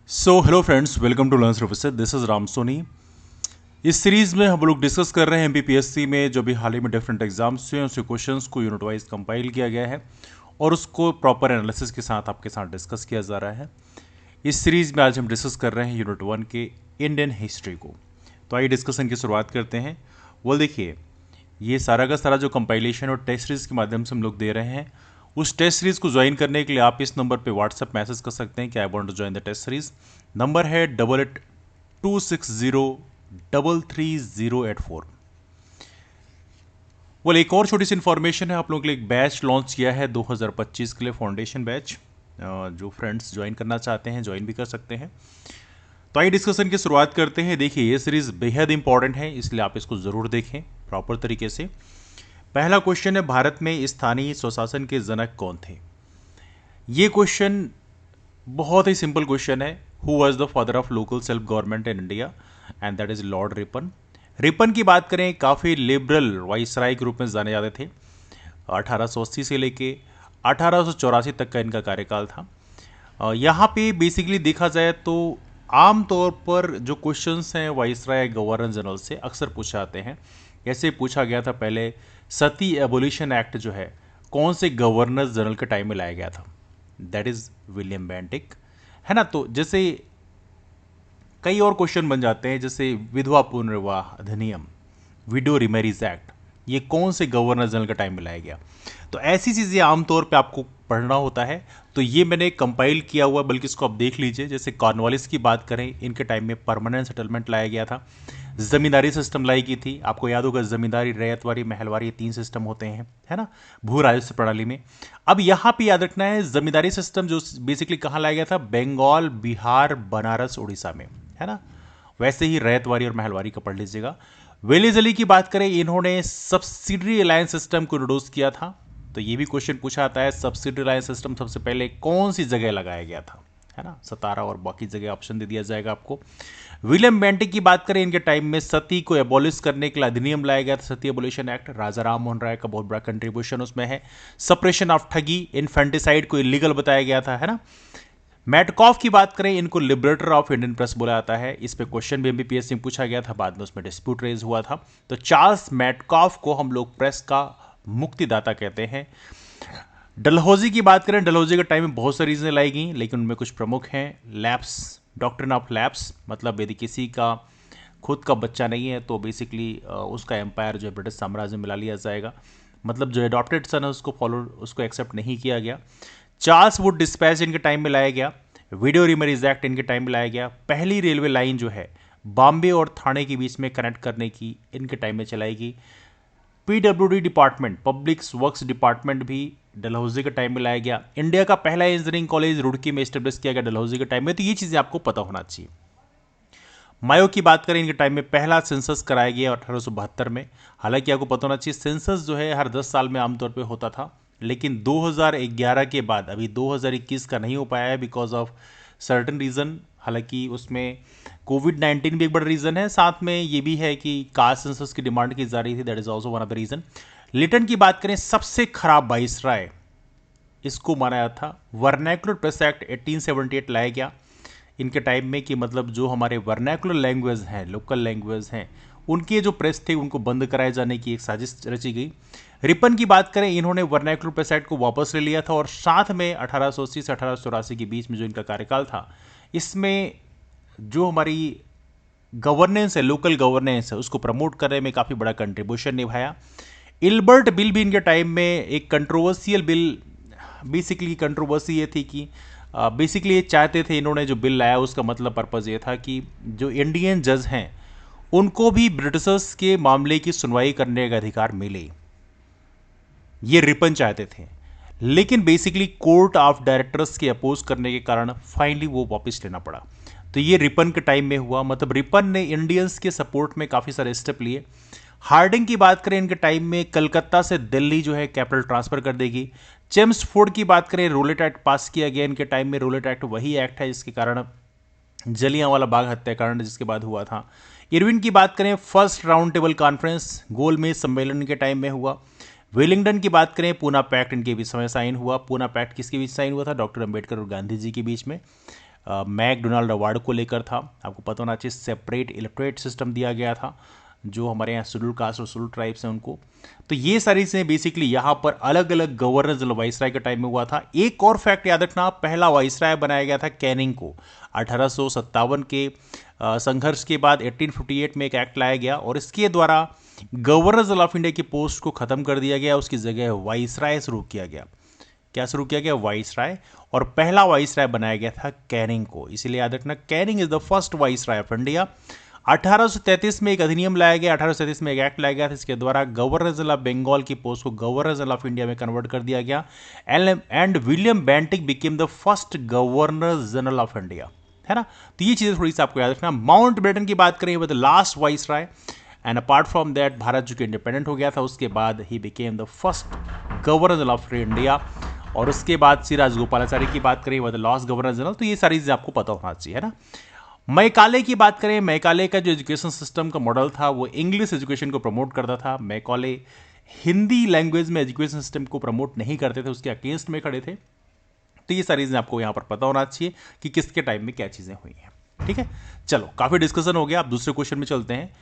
So hello friends, welcome to learns professor. This is Ram Soni. इस series में हम लोग डिस्कस कर रहे हैं एमपीपीएससी में जो भी हाल ही में डिफरेंट एग्जाम्स हुए हैं उसके क्वेश्चंस को यूनिट वाइज कंपाइल किया गया है और उसको प्रॉपर एनालिसिस के साथ आपके साथ डिस्कस किया जा रहा है। इस सीरीज में आज हम डिस्कस कर रहे हैं यूनिट 1 के इंडियन हिस्ट्री को। तो आइए डिस्कशन की शुरुआत करते हैं। वो देखिए, ये सारा का सारा जो कंपाइलेशन और टेस्ट सीरीज के माध्यम से हम लोग दे रहे हैं, उस टेस्ट सीरीज को ज्वाइन करने के लिए आप इस नंबर पे व्हाट्सएप मैसेज कर सकते हैं कि I want to join the test series. Number है 8826033084। वो एक और छोटी सी इन्फॉर्मेशन है, आप लोगों के लिए एक बैच लॉन्च किया है 2025 के लिए, फाउंडेशन बैच। जो फ्रेंड्स ज्वाइन करना चाहते हैं ज्वाइन भी कर सकते हैं। तो आइए डिस्कशन की शुरुआत करते हैं। देखिए, ये सीरीज बेहद इंपॉर्टेंट है, इसलिए आप इसको ज़रूर देखें प्रॉपर तरीके से। पहला क्वेश्चन है, भारत में स्थानीय स्वशासन के जनक कौन थे? ये क्वेश्चन बहुत ही सिंपल क्वेश्चन है। Who was the father of local self government in India? And that is Lord Ripon. Ripon की बात करें, काफ़ी लिबरल वाइसराय के रूप में जाने जाते थे। 1880 से लेके 1884 तक का इनका कार्यकाल था। यहाँ पे बेसिकली देखा जाए तो आम तौर पर जो क्वेश्चंस हैं वाइसराय गवर्नर जनरल से अक्सर पूछे जाते हैं। ऐसे पूछा गया था पहले, सती एबोलिशन एक्ट जो है कौन से गवर्नर जनरल के टाइम में लाया गया था? दैट इज विलियम बेंटिक, है ना। तो जैसे कई और क्वेश्चन बन जाते हैं, जैसे विधवा पुनर्विवाह अधिनियम, विडो रिमैरिज एक्ट, ये कौन से गवर्नर जनरल के टाइम में लाया गया? तो ऐसी चीज़ें आमतौर पे आपको पढ़ना होता है। तो ये मैंने कंपाइल किया हुआ, बल्कि इसको आप देख लीजिए। जैसे कॉर्नवालिस की बात करें, इनके टाइम में परमानेंट सेटलमेंट लाया गया था। जमींदारी सिस्टम लाई की थी, आपको याद होगा, जमींदारी, रैयतवारी, महलवारी, ये 3 सिस्टम होते हैं, है ना, भू राजस्व प्रणाली में। अब यहाँ पे याद रखना है, जमींदारी सिस्टम जो बेसिकली कहाँ लाया गया था? बंगाल, बिहार, बनारस, उड़ीसा में, है ना। वैसे ही रैयतवारी और महलवारी का पढ़ लीजिएगा। वेलेज अली की बात करें, इन्होंने सब्सिडरी अलायंस सिस्टम को इंट्रोड्यूस किया था। तो ये भी क्वेश्चन पूछा आता है, सब्सिडरी अलायंस सिस्टम सबसे पहले कौन सी जगह लगाया गया था, है ना। सतारा और बाकी जगह ऑप्शन दे दिया जाएगा आपको। विलियम बेंटिक की बात करें, इनके टाइम में सती को एबॉलिश करने के लिए अधिनियम लाया गया था, सती एबोलिशन एक्ट। राजा राम मोहन राय का बहुत बड़ा कंट्रीब्यूशन उसमें है। सप्रेशन ऑफ ठगी, इन्फेंटिसाइड को इलीगल बताया गया था, है ना। मैटकॉफ की बात करें, इनको लिबरेटर ऑफ इंडियन प्रेस बोला जाता है। इस पे क्वेश्चन भी एमबीपीएससी में पूछा गया था, बाद में उसमें डिस्प्यूट रेज हुआ था। तो चार्ल्स मैटकॉफ को हम लोग प्रेस का मुक्तिदाता कहते हैं। डलहौजी की बात करें, डलहौजी के टाइम में बहुत सारी चीज़ें लाई गई, लेकिन उनमें कुछ प्रमुख हैं। लैप्स, डॉक्ट्रिन ऑफ लैप्स, मतलब यदि किसी का खुद का बच्चा नहीं है तो बेसिकली उसका एम्पायर जो है ब्रिटिश साम्राज्य में ला लिया जाएगा। मतलब जो एडॉप्टेड सन है उसको फॉलो, उसको एक्सेप्ट नहीं किया गया। चार्ल्स वुड डिस्पैच इनके टाइम में लाया गया। वीडियो रिमरीज एक्ट इनके टाइम में लाया गया। पहली रेलवे लाइन जो है बॉम्बे और थाने के बीच में कनेक्ट करने की इनके टाइम में चलाई गई। PWD department, public works department भी डलहौजी के टाइम में लाया गया। इंडिया का पहला इंजीनियरिंग कॉलेज रुड़की में स्टेब्लिश किया गया डलहौजी के टाइम में। तो ये चीज़ें आपको पता होना चाहिए। मायो की बात करें, इनके टाइम में पहला सेंसस कराया गया 1872 में। हालांकि आपको पता होना चाहिए, सेंसस जो है हर 10 साल में आमतौर पे होता था, लेकिन 2011 के बाद अभी 2021 का नहीं हो पाया है बिकॉज ऑफ सर्टन रीज़न। हालांकि उसमें कोविड-19 भी एक बड़ा रीज़न है, साथ में ये भी है कि कास्ट सेंसस की डिमांड की जा रही थी, that is also one of the reason. Lytton की बात करें, सबसे खराब वाइसराय इसको माना जाता था। वर्नैकुलर प्रेस एक्ट 1878 लाया गया इनके टाइम में, कि मतलब जो हमारे वर्नैकुलर लैंग्वेज हैं, लोकल लैंग्वेज हैं, उनके जो प्रेस थे उनको बंद कराए जाने की एक साजिश रची गई। रिपन की बात करें, इन्होंने वर्नैकुलर प्रेस एक्ट को वापस ले लिया था और साथ में 1880 से 1884 के बीच में जो इनका कार्यकाल था, इसमें जो हमारी गवर्नेंस है, लोकल गवर्नेंस है, उसको प्रमोट करने में काफ़ी बड़ा कंट्रीब्यूशन निभाया। इल्बर्ट बिल भी इनके टाइम में एक कंट्रोवर्सियल बिल, बेसिकली कंट्रोवर्सी ये थी कि बेसिकली ये चाहते थे, इन्होंने जो बिल लाया उसका मतलब पर्पज़ ये था कि जो इंडियन जज हैं उनको भी ब्रिटिशर्स के मामले की सुनवाई करने का अधिकार मिले, ये रिपन चाहते थे। लेकिन बेसिकली कोर्ट ऑफ डायरेक्टर्स के अपोज करने के कारण फाइनली वो वापस लेना पड़ा। तो ये रिपन के टाइम में हुआ, मतलब रिपन ने इंडियंस के सपोर्ट में काफ़ी सारे स्टेप लिए। हार्डिंग की बात करें, इनके टाइम में कलकत्ता से दिल्ली जो है कैपिटल ट्रांसफर कर देगी। चेम्सफोर्ड की बात करें, रोलेट एक्ट पास किया गया इनके टाइम में। रोलेट एक्ट वही एक्ट है जिसके कारण जलियांवाला बाग हत्याकांड जिसके बाद हुआ था। इरविन की बात करें, फर्स्ट राउंड टेबल कॉन्फ्रेंस गोलमेज सम्मेलन के टाइम में हुआ। वेलिंगटन की बात करें, पूना पैक्ट इनके बीच समय साइन हुआ। पूना पैक्ट किसके बीच साइन हुआ था? डॉक्टर अंबेडकर और गांधी जी के बीच में। मैकडोनाल्ड अवार्ड को लेकर था। आपको पता होना चाहिए सेपरेट इलेक्टोरेट सिस्टम दिया गया था, जो हमारे यहाँ शेड्यूल कास्ट और शेड्यूल ट्राइब्स हैं उनको। तो ये सारी चीज़ें बेसिकली यहाँ पर अलग अलग गवर्नर वाइसराय के टाइम में हुआ था। एक और फैक्ट याद रखना, पहला वाइसराय बनाया गया था कैनिंग को 1857 के संघर्ष के बाद 1858 में एक एक्ट लाया गया और इसके द्वारा गवर्नर जनरल ऑफ इंडिया की पोस्ट को खत्म कर दिया गया, उसकी जगह वाइसराय शुरू किया गया। क्या शुरू किया गया? वाइसराय। और पहला वाइसराय बनाया गया था कैनिंग को, इसीलिए याद रखना Canning is the first viceroy of India. 1833 में एक अधिनियम लाया गया, 1833 में एक एक्ट लाया गया था, इसके द्वारा गवर्नर जनरल ऑफ बंगाल की पोस्ट को गवर्नर जनरल ऑफ इंडिया में कन्वर्ट कर दिया गया। And William Bentinck became the first governor general of India, है ना। तो ये चीजें थोड़ी सी आपको याद रखना। माउंट बेटन की बात करें, वो the last viceroy, and apart from that Bharat जो कि इंडिपेंडेंट हो गया था उसके बाद he became the first governor general of India. और उसके बाद श्री राजगोपालाचारी की बात करें, वो द लास्ट गवर्नर जनरल। तो ये सारी चीजें आपको पता होना चाहिए, है ना। मैकाले की बात करें, मैकाले का जो एजुकेशन सिस्टम का मॉडल था वो इंग्लिश एजुकेशन को प्रमोट करता था। मैकाले हिंदी लैंग्वेज में एजुकेशन सिस्टम को प्रमोट नहीं करते थे, उसके अगेंस्ट में खड़े थे। तो ये सारी चीजें आपको यहां पर पता होना चाहिए कि किसके टाइम में क्या चीजें हुई हैं, ठीक है। चलो, काफी डिस्कशन हो गया, आप दूसरे क्वेश्चन में चलते हैं।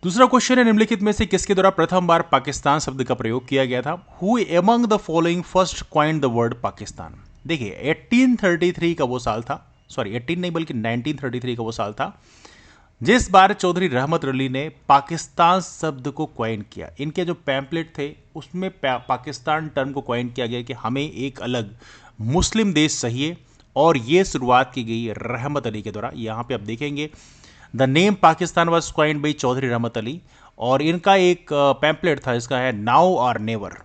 दूसरा क्वेश्चन है, निम्नलिखित में से किसके द्वारा प्रथम बार पाकिस्तान शब्द का प्रयोग किया गया था? Who among the following first coined the word Pakistan? देखिए 1833 का वो साल था, सॉरी 18 नहीं बल्कि 1933 का वो साल था जिस बार चौधरी रहमत अली ने पाकिस्तान शब्द को क्वाइन किया। इनके जो पैम्पलेट थे उसमें पाकिस्तान टर्म को क्वाइन किया गया कि हमें एक अलग मुस्लिम देश चाहिए, और ये शुरुआत की गई रहमत अली के द्वारा। यहाँ पे आप देखेंगे the name Pakistan was coined by Chaudhary Rahmat Ali, और इनका एक पैम्पलेट था, इसका है नाउ और नेवर।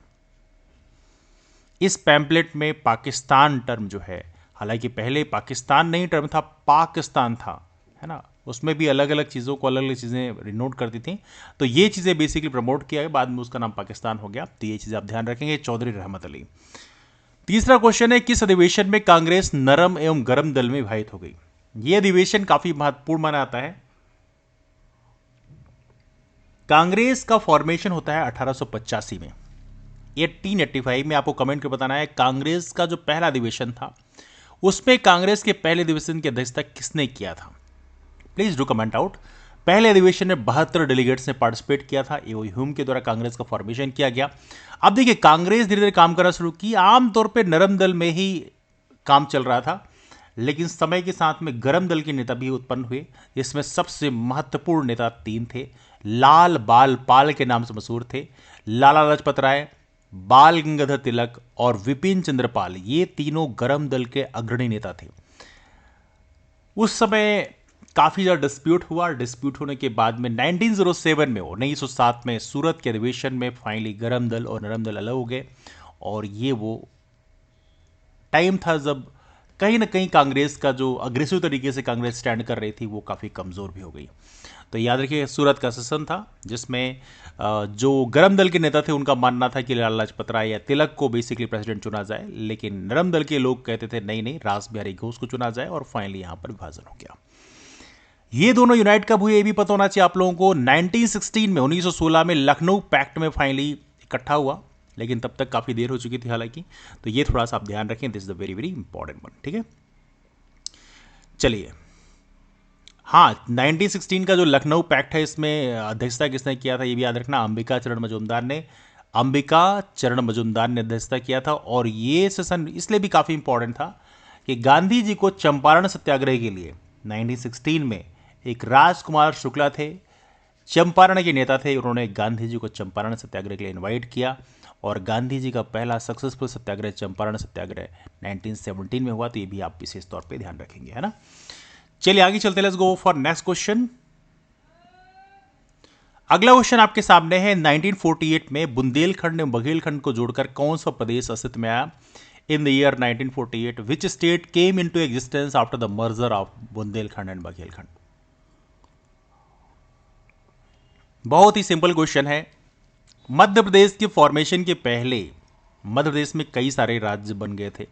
इस पैम्पलेट में पाकिस्तान टर्म जो है, हालांकि पहले पाकिस्तान नहीं टर्म था, पाकिस्तान था, है ना, उसमें भी अलग अलग चीज़ों को अलग अलग चीज़ें डिनोट करती थी। तो ये चीज़ें बेसिकली प्रमोट किया है, बाद में उसका नाम पाकिस्तान हो गया। तो ये चीज़ें आप ध्यान रखेंगे, चौधरी रहमत अली। तीसरा क्वेश्चन है, किस अधिवेशन में कांग्रेस नरम एवं गरम दल में विभाजित हो गई? यह अधिवेशन काफी महत्वपूर्ण माना जाता है। कांग्रेस का फॉर्मेशन होता है 1885 में। 1885 में आपको कमेंट करके बताना है कांग्रेस का जो पहला अधिवेशन था उसमें कांग्रेस के पहले अधिवेशन की अध्यक्षता किसने किया था? Please do comment out. पहले अधिवेशन में 72 डेलीगेट्स ने पार्टिसिपेट किया था। एओ ह्यूम के द्वारा कांग्रेस का फॉर्मेशन किया गया। अब देखिए, कांग्रेस धीरे धीरे काम करना शुरू की। आमतौर पर नरम दल में ही काम चल रहा था, लेकिन समय के साथ में गरम दल के नेता भी उत्पन्न हुए। इसमें सबसे महत्वपूर्ण नेता 3 थे। लाल बाल पाल के नाम से मशहूर थे। लाला लाजपत राय, बाल गंगाधर तिलक और विपिन चंद्र पाल, ये तीनों गरम दल के अग्रणी नेता थे। उस समय काफी ज्यादा डिस्प्यूट हुआ। डिस्प्यूट होने के बाद में 1907 में 1907 में सूरत के अधिवेशन में फाइनली गरम दल और नरम दल अलग हो गए। और ये वो टाइम था जब कहीं ना कहीं कांग्रेस का जो अग्रेसिव तरीके से कांग्रेस स्टैंड कर रही थी वो काफी कमजोर भी हो गई। तो याद रखिए, सूरत का सेशन था जिसमें जो गरम दल के नेता थे उनका मानना था कि लाला लाजपत राय या तिलक को बेसिकली प्रेसिडेंट चुना जाए, लेकिन नरम दल के लोग कहते थे नहीं नहीं, रास बिहारी घोष को चुना जाए, और फाइनली यहां पर विभाजन हो गया। ये दोनों यूनाइट कब हुए ये भी पता होना चाहिए आप लोगों को। 1916 में 1916 में लखनऊ पैक्ट में फाइनली इकट्ठा हुआ, लेकिन तब तक काफी देर हो चुकी थी हालांकि। तो ये थोड़ा सा आप ध्यान रखें, this is the very very important one, ठीक है। चलिए, हाँ, 1916 का जो लखनऊ पैक्ट है इसमें अध्यक्षता किसने किया था ये भी याद रखना, अंबिका चरण मजूमदार ने। अंबिका चरण मजूमदार ने अध्यक्षता किया था। और ये सेशन इसलिए भी काफी इंपॉर्टेंट था कि गांधी जी को चंपारण सत्याग्रह के लिए 1916 में एक राजकुमार शुक्ला थे, चंपारण के नेता थे। उन्होंने गांधी जी को चंपारण सत्याग्रह के लिए इनवाइट किया, और गांधी जी का पहला सक्सेसफुल सत्याग्रह चंपारण सत्याग्रह 1917 में हुआ। तो ये भी आप विशेष तौर पे ध्यान रखेंगे, है ना। चलिए आगे चलते हैं, let's go for next question. अगला क्वेश्चन आपके सामने है, 1948 में बुंदेलखंड एवं बघेलखंड को जोड़कर कौन सा प्रदेश अस्तित्व में आया? In the year 1948 which state came into existence after the merger of Bundelkhand and Baghelkhand? बहुत ही सिंपल क्वेश्चन है। मध्य प्रदेश के फॉर्मेशन के पहले मध्य प्रदेश में कई सारे राज्य बन गए थे।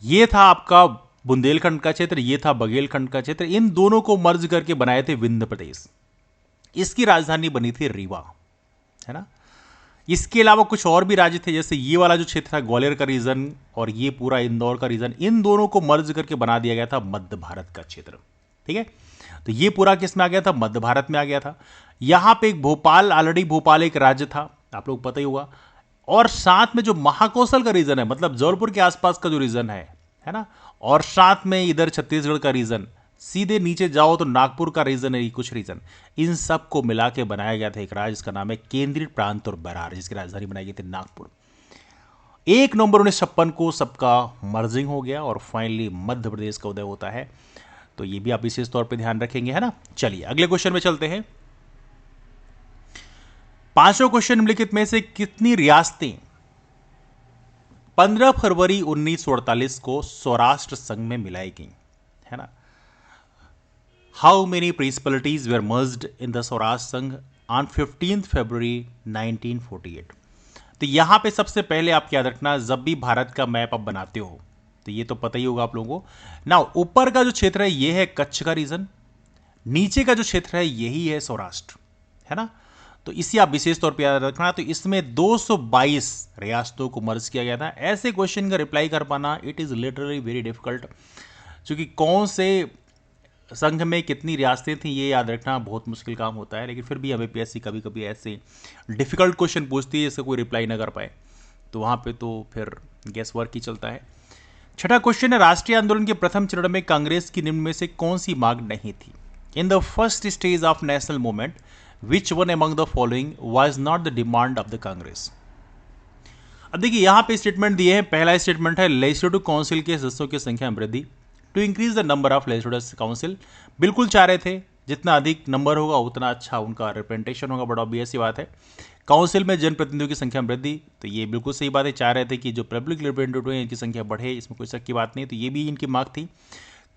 ये था आपका बुंदेलखंड का क्षेत्र, ये था बघेलखंड का क्षेत्र। इन दोनों को मर्ज करके बनाए थे विंध्य प्रदेश। इसकी राजधानी बनी थी रीवा, है ना। इसके अलावा कुछ और भी राज्य थे, जैसे ये वाला जो क्षेत्र था ग्वालियर का रीजन और ये पूरा इंदौर का रीजन, इन दोनों को मर्ज करके बना दिया गया था मध्य भारत का क्षेत्र। ठीक है, तो ये पूरा किस में आ गया था, मध्य भारत में आ गया था। यहां पे एक भोपाल, ऑलरेडी भोपाल एक राज्य था, आप लोग पता ही होगा। और साथ में जो महाकौशल का रीजन है, मतलब जबलपुर के आसपास का जो रीजन है ना, और साथ में इधर छत्तीसगढ़ का रीजन, सीधे नीचे जाओ तो नागपुर का रीजन है, कुछ रीजन, इन सब को मिला के बनाया गया था एक राज्य, जिसका नाम है केंद्रीय प्रांत और बरार, जिसकी राजधानी बनाई गई थी नागपुर। 1 नवंबर 1956 को सबका मर्जिंग हो गया और फाइनली मध्य प्रदेश का उदय होता है। तो ये भी आप विशेष तौर पे ध्यान रखेंगे, है ना। चलिए अगले क्वेश्चन में चलते हैं। पांचों क्वेश्चन निम्नलिखित में से कितनी रियासतें 15 फरवरी 1948 को स्वराष्ट्र संघ में मिलाई गई, है ना। How many principalities were merged in the Saurashtra Sangh on 15 फरवरी 1948। तो यहां पे सबसे पहले आप याद रखना, जब भी भारत का मैप आप बनाते हो तो ये तो पता ही होगा आप लोगों को ना, ऊपर का जो क्षेत्र है ये है कच्छ का रीजन, नीचे का जो क्षेत्र है यही है सौराष्ट्र, है ना। तो इसी आप विशेष तौर पर याद रखना। तो इसमें 222 रियासतों को मर्ज किया गया था। ऐसे क्वेश्चन का रिप्लाई कर पाना it is literally very difficult, क्योंकि कौन से संघ में कितनी रियासतें थी ये याद रखना बहुत मुश्किल काम होता है। लेकिन फिर भी हमें पीएससी कभी कभी ऐसे डिफिकल्ट क्वेश्चन पूछती है इसका कोई रिप्लाई ना कर पाए, तो वहां पे तो फिर गेस वर्क ही चलता है। छठा क्वेश्चन है, राष्ट्रीय आंदोलन के प्रथम चरण में कांग्रेस की निम्न में से कौन सी मांग नहीं थी। In the first stage of national movement which one among the following was not the demand of the Congress. अब देखिए यहां पे स्टेटमेंट दिए हैं। पहला स्टेटमेंट है लेजिस्लेटिव काउंसिल के सदस्यों की संख्या में वृद्धि, to increase the number of legislative council. बिल्कुल चाह रहे थे जितना अधिक नंबर होगा उतना अच्छा उनका रिप्रेजेंटेशन होगा, बड़ा ऑब्वियस सी बात है। काउंसिल में जनप्रतिनिधियों की संख्या में वृद्धि, तो ये बिल्कुल सही बात है, चाह रहे थे कि जो पब्लिक रिप्रेजेंटेटिव है इनकी संख्या बढ़े, इसमें कोई शक की बात नहीं, तो ये भी इनकी मांग थी।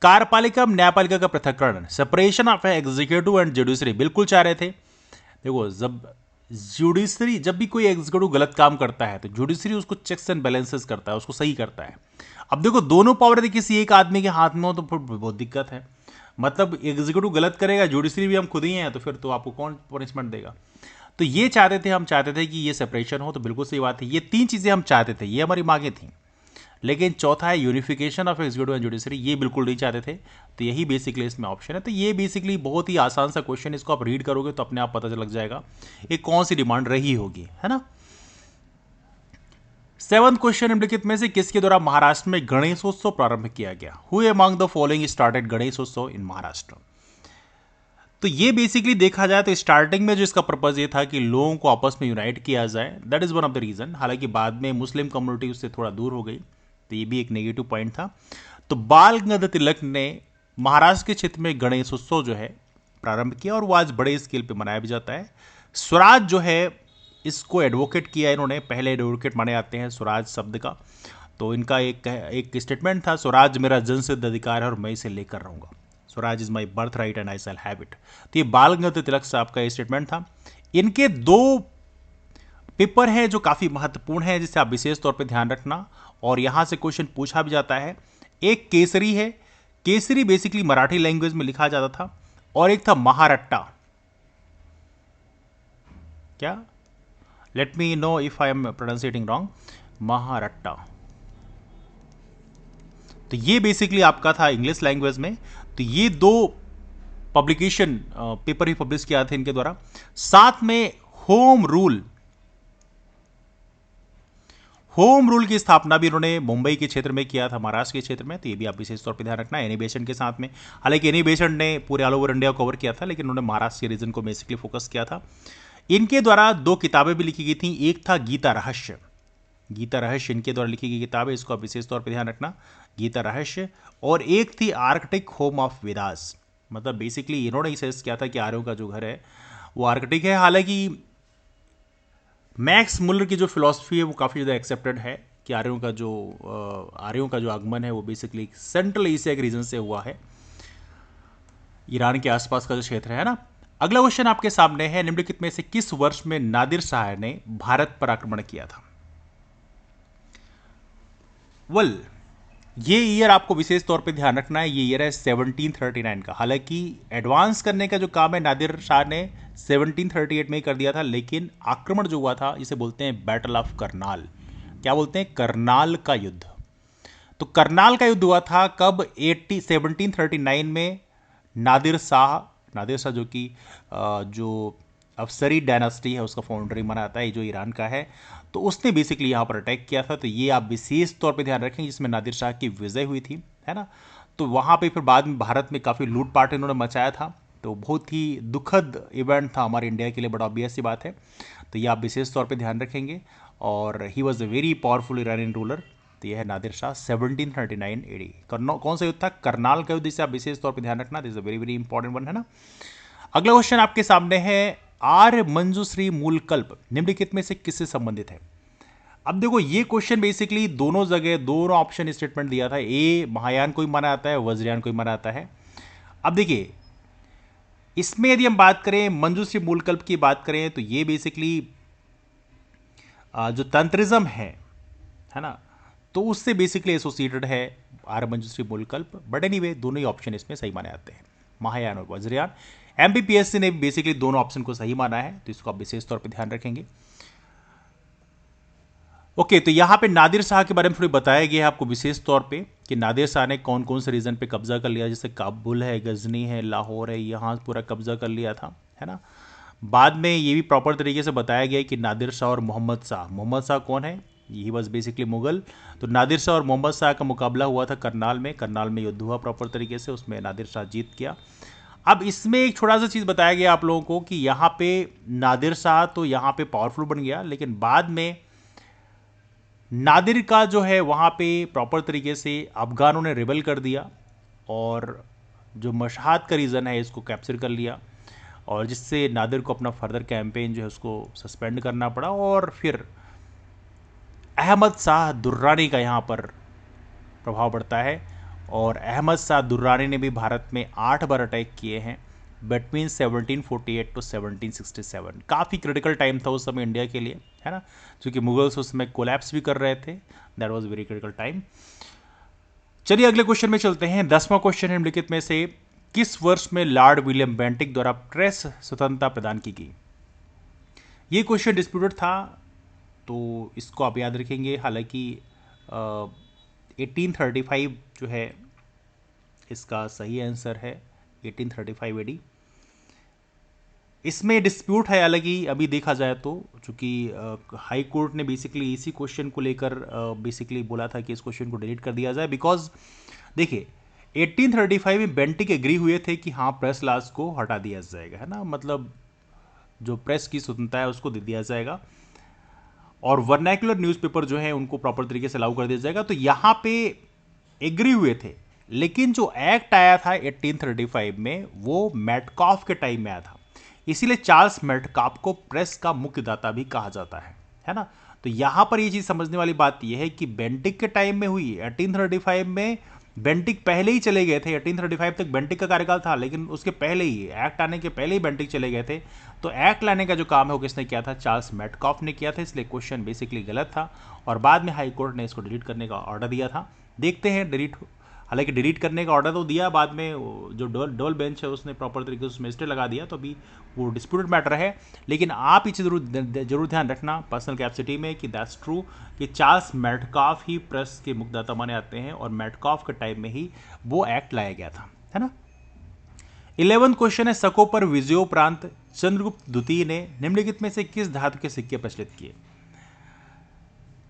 कार्यपालिका न्यायपालिका का पृथककरण, separation of executive and judiciary, बिल्कुल चाह रहे थे। देखो जब जुडिशरी, जब भी कोई एग्जीक्यूटिव गलत काम करता है तो जुडिशरी उसको चेक्स एंड बैलेंसेस करता है, उसको सही करता है। अब देखो दोनों पावर यदि किसी एक आदमी के हाथ में हो तो फिर बहुत दिक्कत है। मतलब एग्जीक्यूटिव गलत करेगा, जुडिशरी भी हम खुद ही हैं, तो फिर तो आपको कौन पनिशमेंट देगा। तो ये चाहते थे, हम चाहते थे कि ये सेपरेशन हो, तो बिल्कुल सही बात है। ये तीन चीजें हम चाहते थे, ये हमारी मांगे थी। लेकिन चौथा है unification of executive and judiciary, ये बिल्कुल नहीं चाहते थे। तो यही बेसिकली इसमें ऑप्शन है। तो ये बेसिकली बहुत ही आसान सा क्वेश्चन, इसको आप रीड करोगे तो अपने आप पता लग जाएगा ये कौन सी डिमांड रही होगी, है ना। 7th क्वेश्चन निम्नलिखित में से किसके द्वारा महाराष्ट्र में गणेशोत्सव प्रारंभ किया गया। Who among the following started Ganeshotsav in Maharashtra. तो ये बेसिकली देखा जाए तो स्टार्टिंग में जो इसका पर्पज ये था कि लोगों को आपस में यूनाइट किया जाए, that is one of the reason. हालांकि बाद में मुस्लिम कम्युनिटी उससे थोड़ा दूर हो गई, तो ये भी एक नेगेटिव पॉइंट था। तो बाल गंगाधर तिलक ने महाराष्ट्र के क्षेत्र में गणेशोत्सव जो है प्रारंभ किया और वो आज बड़े स्केल पे मनाया भी जाता है। स्वराज जो है इसको एडवोकेट किया इन्होंने, पहले एडवोकेट माने जाते हैं स्वराज शब्द का। तो इनका एक स्टेटमेंट था, स्वराज मेरा जन्मसिद्ध अधिकार है और मैं इसे लेकर रहूंगा। Swaraj is my birth right and I shall have it. तो ये बाल गंगाधर तिलक साहब का स्टेटमेंट था। इनके 2 पेपर हैं जो काफी महत्वपूर्ण है, जिसे आप विशेष तौर पे ध्यान रखना, और यहां से क्वेश्चन पूछा भी जाता है। एक केसरी है, केसरी बेसिकली मराठी लैंग्वेज में लिखा जाता था, और एक था महारट्टा। क्या, let me know if I am pronounciating wrong, Maharatta. तो ये बेसिकली आपका था इंग्लिश लैंग्वेज में। तो ये 2 पब्लिकेशन पेपर ही पब्लिश किया था इनके द्वारा। साथ में होम रूल की स्थापना भी इन्होंने मुंबई के क्षेत्र में किया था, महाराष्ट्र के क्षेत्र में। तो ये भी आप विशेष तौर पर ध्यान रखना एनी बेसेंट के साथ में। हालांकि एनी बेसेंट ने पूरे ऑल ओवर इंडिया कवर किया था, लेकिन उन्होंने महाराष्ट्र के रीजन को बेसिकली फोकस किया था। इनके द्वारा 2 किताबें भी लिखी गई थी। एक था गीता रहस्य, गीता रहस्य इनके द्वारा लिखी गई किताब है, इसको आप विशेष तौर पर ध्यान रखना, गीता रहस्य। और एक थी आर्कटिक होम ऑफ वेदास, मतलब बेसिकली इन्होंने ही सजेस्ट किया था कि आर्यों का जो घर है वो आर्कटिक है। हालांकि मैक्स मुलर की जो फिलॉसफी है वो काफ़ी ज़्यादा एक्सेप्टेड है कि आर्यों का जो आगमन है वो बेसिकली सेंट्रल एशिया के रीजन से हुआ है, ईरान के आसपास का जो क्षेत्र है ना। अगला क्वेश्चन आपके सामने है, निम्नलिखित में से किस वर्ष में नादिर शाह ने भारत पर आक्रमण किया था। ये ईयर आपको विशेष तौर पे ध्यान रखना है, ये ईयर है 1739 का। हालांकि एडवांस करने का जो काम है नादिर शाह ने 1738 में ही कर दिया था, लेकिन आक्रमण जो हुआ था इसे बोलते हैं बैटल ऑफ करनाल। क्या बोलते हैं? करनाल का युद्ध। तो करनाल का युद्ध हुआ था कब? 1739 में। नादिर शाह जो कि जो अफसरी डायनास्टी है उसका फाउंडर ही माना जाता है, जो ईरान का है। तो उसने बेसिकली यहाँ पर अटैक किया था। तो ये आप विशेष तौर पे ध्यान रखें, जिसमें नादिर शाह की विजय हुई थी, है ना। तो वहाँ पे फिर बाद में भारत में काफ़ी लूटपाट इन्होंने मचाया था। तो बहुत ही दुखद इवेंट था हमारे इंडिया के लिए, बड़ा ऑब्वियस सी बात है। तो ये आप विशेष तौर पे ध्यान रखेंगे। और he was a very powerful Iranian ruler. तो यह है नादिर शाह 1739 एडी। कौन सा युद्ध था? करनाल का युद्ध। इसे आप विशेष तौर पे ध्यान रखना, this is a very very important one, है ना। अगला क्वेश्चन आपके सामने है, आर्य मंजूश्री मूलकल्प निम्नलिखित में से किससे संबंधित है? अब देखो ये क्वेश्चन बेसिकली दोनों जगह दोनों ऑप्शन स्टेटमेंट दिया था। ए महायान को ही माना जाता है, वज्रयान को ही माना जाता है। अब देखिए इसमें यदि हम बात करें मंजूश्री मूलकल्प की बात करें तो ये बेसिकली जो तंत्रिज्म है ना, तो उससे बेसिकली एसोसिएटेड है आर्य मंजूश्री मूलकल्प। बट एनीवे दोनों ही ऑप्शन इसमें सही माने जाते हैं, महायान और वज्रयान। एमबीपीएससी ने बेसिकली दोनों ऑप्शन को सही माना है, तो इसको आप विशेष तौर पे ध्यान रखेंगे। ओके, तो यहाँ पे नादिर शाह के बारे में थोड़ी बताया गया है आपको विशेष तौर पे कि नादिर शाह ने कौन कौन से रीजन पे कब्जा कर लिया, जैसे काबुल है, गजनी है, लाहौर है, यहाँ पूरा कब्जा कर लिया था, है ना। बाद में ये भी प्रॉपर तरीके से बताया गया है कि नादिर शाह और मोहम्मद शाह कौन है? He was basically Mughal. तो नादिर शाह और मोहम्मद शाह का मुकाबला हुआ था करनाल में युद्ध हुआ प्रॉपर तरीके से, उसमें नादिर शाह जीत गया। अब इसमें एक छोटा सा चीज़ बताया गया आप लोगों को कि यहाँ पे नादिर शाह तो यहाँ पे पावरफुल बन गया, लेकिन बाद में नादिर का जो है वहाँ पे प्रॉपर तरीके से अफगानों ने रिबेल कर दिया, और जो मशहद का रीज़न है इसको कैप्चर कर लिया, और जिससे नादिर को अपना फर्दर कैंपेन जो है उसको सस्पेंड करना पड़ा। और फिर अहमद शाह दुर्रानी का यहाँ पर प्रभाव पड़ता है, और अहमद शाह दुर्रानी ने भी भारत में 8 बार अटैक किए हैं बिटवीन 1748 टू 1767। काफ़ी क्रिटिकल टाइम था उस समय इंडिया के लिए, है ना, क्योंकि मुगल्स उसमें कोलैप्स भी कर रहे थे। That was very critical time. चलिए अगले क्वेश्चन में चलते हैं। 10वां क्वेश्चन है निम्नलिखित में से किस वर्ष में लॉर्ड विलियम बेंटिक द्वारा प्रेस स्वतंत्रता प्रदान की गई? ये क्वेश्चन डिस्प्यूटेड था, तो इसको आप याद रखेंगे। हालांकि 1835 जो है इसका सही आंसर है, 1835 एडी। इसमें डिस्प्यूट है, हालांकि अभी देखा जाए तो चूंकि हाई कोर्ट ने बेसिकली इसी क्वेश्चन को लेकर बेसिकली बोला था कि इस क्वेश्चन को डिलीट कर दिया जाए, बिकॉज देखिए 1835 में बेंटिक एग्री हुए थे कि हाँ प्रेस लॉज को हटा दिया जाएगा, है ना, मतलब जो प्रेस की स्वतंत्रता है उसको दे दिया जाएगा, और वर्नैकुलर न्यूज़पेपर जो है उनको प्रॉपर तरीके से लागू कर दिया जाएगा। तो यहाँ पे एग्री हुए थे, लेकिन जो एक्ट आया था 1835 में वो मेटकॉफ के टाइम में आया था, इसीलिए चार्ल्स मेटकॉफ को प्रेस का मुक्तिदाता भी कहा जाता है ना। तो यहाँ पर ये चीज़ समझने वाली बात यह है कि बेंटिक के टाइम में हुई, 1835 में बेंटिक पहले ही चले गए थे। 1835 तक बेंटिक का कार्यकाल था, लेकिन उसके पहले ही एक्ट आने के पहले ही बेंटिक चले गए थे। तो एक्ट लाने का जो काम है वो किसने किया था? चार्ल्स मेटकॉफ ने किया था, इसलिए क्वेश्चन बेसिकली गलत था, और बाद में हाई कोर्ट ने इसको डिलीट करने का ऑर्डर दिया था। देखते हैं डिलीट, हालांकि डिलीट करने का ऑर्डर तो दिया, बाद में जो डोल बेंच है उसने प्रॉपर तरीके से उसमें स्टे लगा दिया, तो अभी वो डिस्प्यूटेड मैटर है। लेकिन आप इसे जरूर ध्यान रखना पर्सनल कैपेसिटी में कि दैट्स ट्रू कि चार्ल्स मेटकॉफ ही प्रेस के मुक्तिदाता माने जाते हैं, और मेटकॉफ के टाइम में ही वो एक्ट लाया गया था, है ना। 11वां क्वेश्चन है, शकों पर विजयोपरांत चंद्रगुप्त द्वितीय ने निम्नलिखित में से किस धातु के सिक्के प्रचलित किए?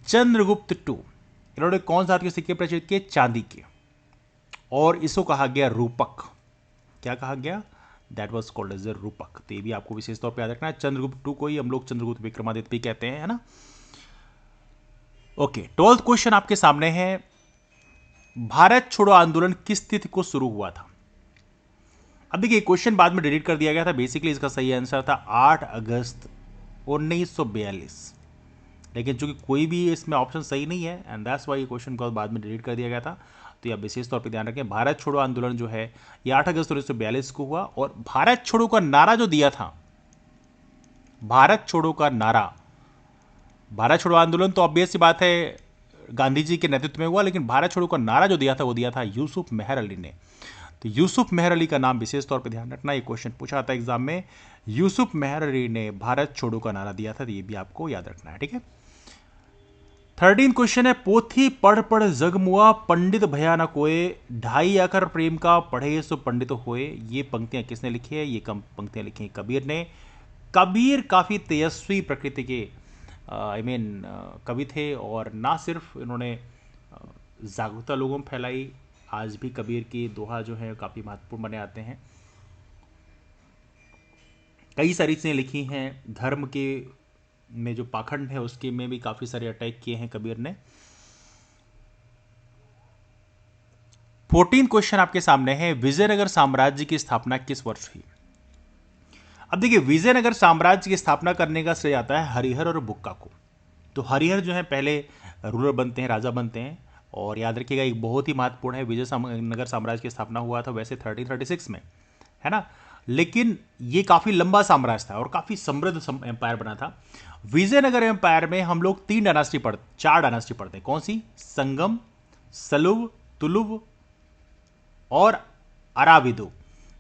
चंद्रगुप्त टू इन्होंने कौन धातु के सिक्के प्रचलित किए? चांदी के, और इसको कहा गया रूपक। क्या कहा गया? That was called as a rupak. तो ये भी आपको विशेष तौर पर याद रखना है। चंद्रगुप्त टू को ही हम लोग चंद्रगुप्त विक्रमादित्य भी कहते हैं, है ना। ओके, 12वां क्वेश्चन आपके सामने है, भारत छोड़ो आंदोलन किस तिथि को शुरू हुआ था? अब देखिए क्वेश्चन बाद में डिलीट कर दिया गया था, बेसिकली इसका सही आंसर था 8 अगस्त 1942, लेकिन चूंकि कोई भी इसमें ऑप्शन सही नहीं है, एंड दैट्स वाई ये क्वेश्चन को बाद में डिलीट कर दिया गया था। तो यह विशेष तौर पर ध्यान रखें, भारत छोड़ो आंदोलन जो है ये 8 अगस्त 1942 को हुआ, और भारत छोड़ो का नारा जो दिया था, भारत छोड़ो का नारा, भारत छोड़ो आंदोलन तो ऑब्वियस सी बात है गांधी जी के नेतृत्व में हुआ, लेकिन भारत छोड़ो का नारा जो दिया था वो दिया था यूसुफ मेहर अली ने। तो यूसुफ मेहर अली का नाम विशेष तौर पर ध्यान रखना, ये क्वेश्चन पूछा था एग्जाम में। यूसुफ मेहर अली ने भारत छोड़ो का नारा दिया था, तो ये भी आपको याद रखना है, ठीक है। 13 क्वेश्चन है, पोथी पढ़ पढ़ जगमुआ पंडित भया न कोय, ढाई आकर प्रेम का पढ़े सो पंडित होए। ये पंक्तियां किसने लिखी है? ये पंक्तियां लिखी हैं कबीर ने। कबीर काफी तेजस्वी प्रकृति के कवि थे, और ना सिर्फ इन्होंने जागरूकता लोगों में फैलाई, आज भी कबीर की दोहा जो है काफी महत्वपूर्ण बने आते हैं। कई सारी चीजें लिखी हैं, धर्म के में जो पाखंड है उसके में भी काफी सारे अटैक किए हैं कबीर ने। 14 क्वेश्चन आपके सामने है, विजयनगर साम्राज्य की स्थापना किस वर्ष हुई? अब देखिए, विजयनगर साम्राज्य की स्थापना करने का श्रेय आता है हरिहर और बुक्का को। तो हरिहर जो है पहले रूलर बनते हैं, राजा बनते हैं, और याद रखिएगा एक बहुत ही महत्वपूर्ण है, विजयनगर साम्राज्य की स्थापना हुआ था वैसे 1336 में, है ना, लेकिन ये काफी लंबा साम्राज्य था और काफी समृद्ध एम्पायर बना था। विजयनगर एम्पायर में हम लोग 4 डायनास्टी पढ़ते हैं। कौन सी? संगम, सलुव, तुलुव और अराविदु।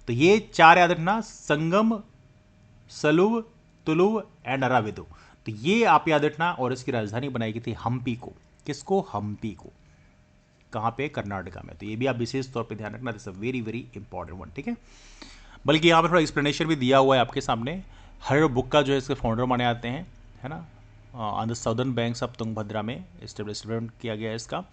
तो ये 4 याद रखना, संगम, सलुव, तुलुव एंड अराविदु। तो ये आप याद रखना, और इसकी राजधानी बनाई गई थी हम्पी को। किसको? हम्पी को। कहां पे? कर्नाटका में। तो ये भी आप विशेष तौर पे ध्यान रखना, this a very very important one, ठीक है। बल्कि यहाँ पे थोड़ा एक्सप्लेनेशन भी दिया हुआ है आपके सामने। हरिहर बुक्का जो है इसके फाउंडर माने आते हैं, है ना, on the southern banks of Tungabhadra में एस्टेब्लिशमेंट किया गया है इसका।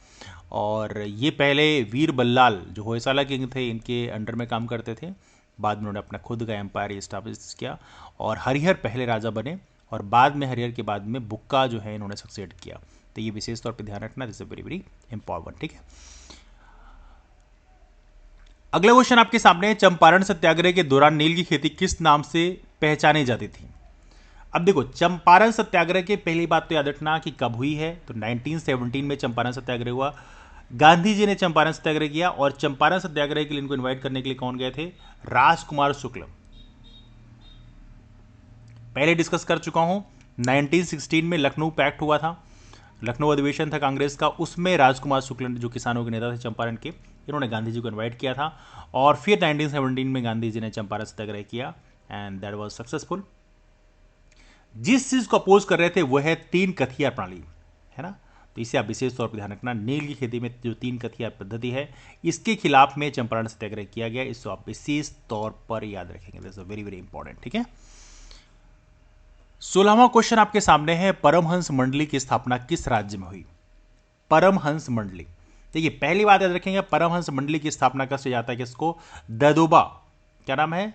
और ये पहले वीर बल्लाल जो होयसाला किंग थे, इनके अंडर में काम करते थे। बाद में उन्होंने अपना खुद का एम्पायर इस्टेब्लिश किया, और हरिहर पहले राजा बने, और बाद में हरिहर के बाद में बुक्का जो है इन्होंने सक्सेड किया। तो ये विशेष तौर पर ध्यान रखना, this is very very important, ठीक है। अगला क्वेश्चन आपके सामने है, चंपारण सत्याग्रह के दौरान नील की खेती किस नाम से पहचानी जाती थी? अब देखो, चंपारण सत्याग्रह के पहली बात तो याद रखना कि कब हुई है, तो 1917 में चंपारण सत्याग्रह हुआ। गांधी जी ने चंपारण सत्याग्रह किया, और चंपारण सत्याग्रह के लिए इनको इन्वाइट करने के लिए कौन गए थे? राजकुमार शुक्ल। पहले डिस्कस कर चुका हूं, 1916 में लखनऊ पैक्ट हुआ था, लखनऊ अधिवेशन था कांग्रेस का, उसमें राजकुमार शुक्ल जो किसानों के नेता थे चंपारण के, इन्होंने गांधी जी को इनवाइट किया था। और फिर 1917 में गांधी जी ने चंपारण सत्याग्रह किया, एंड दैट वाज सक्सेसफुल। जिस चीज को अपोज कर रहे थे वो है 3 कथिया प्रणाली, है ना। तो इसे आप विशेष तौर पर ध्यान रखना, नील की खेती में जो 3 कथिया पद्धति है, इसके खिलाफ में चंपारण सत्याग्रह किया गया, इसको आप विशेष तौर पर याद रखेंगे, this is very very important, ठीक है। 16वां क्वेश्चन आपके सामने है, परमहंस मंडली की स्थापना किस राज्य में हुई? परमहंस मंडली, देखिए पहली बात याद रखेंगे, परमहंस मंडली की स्थापना का श्रेय जाता है किसको? ददोबा। क्या नाम है?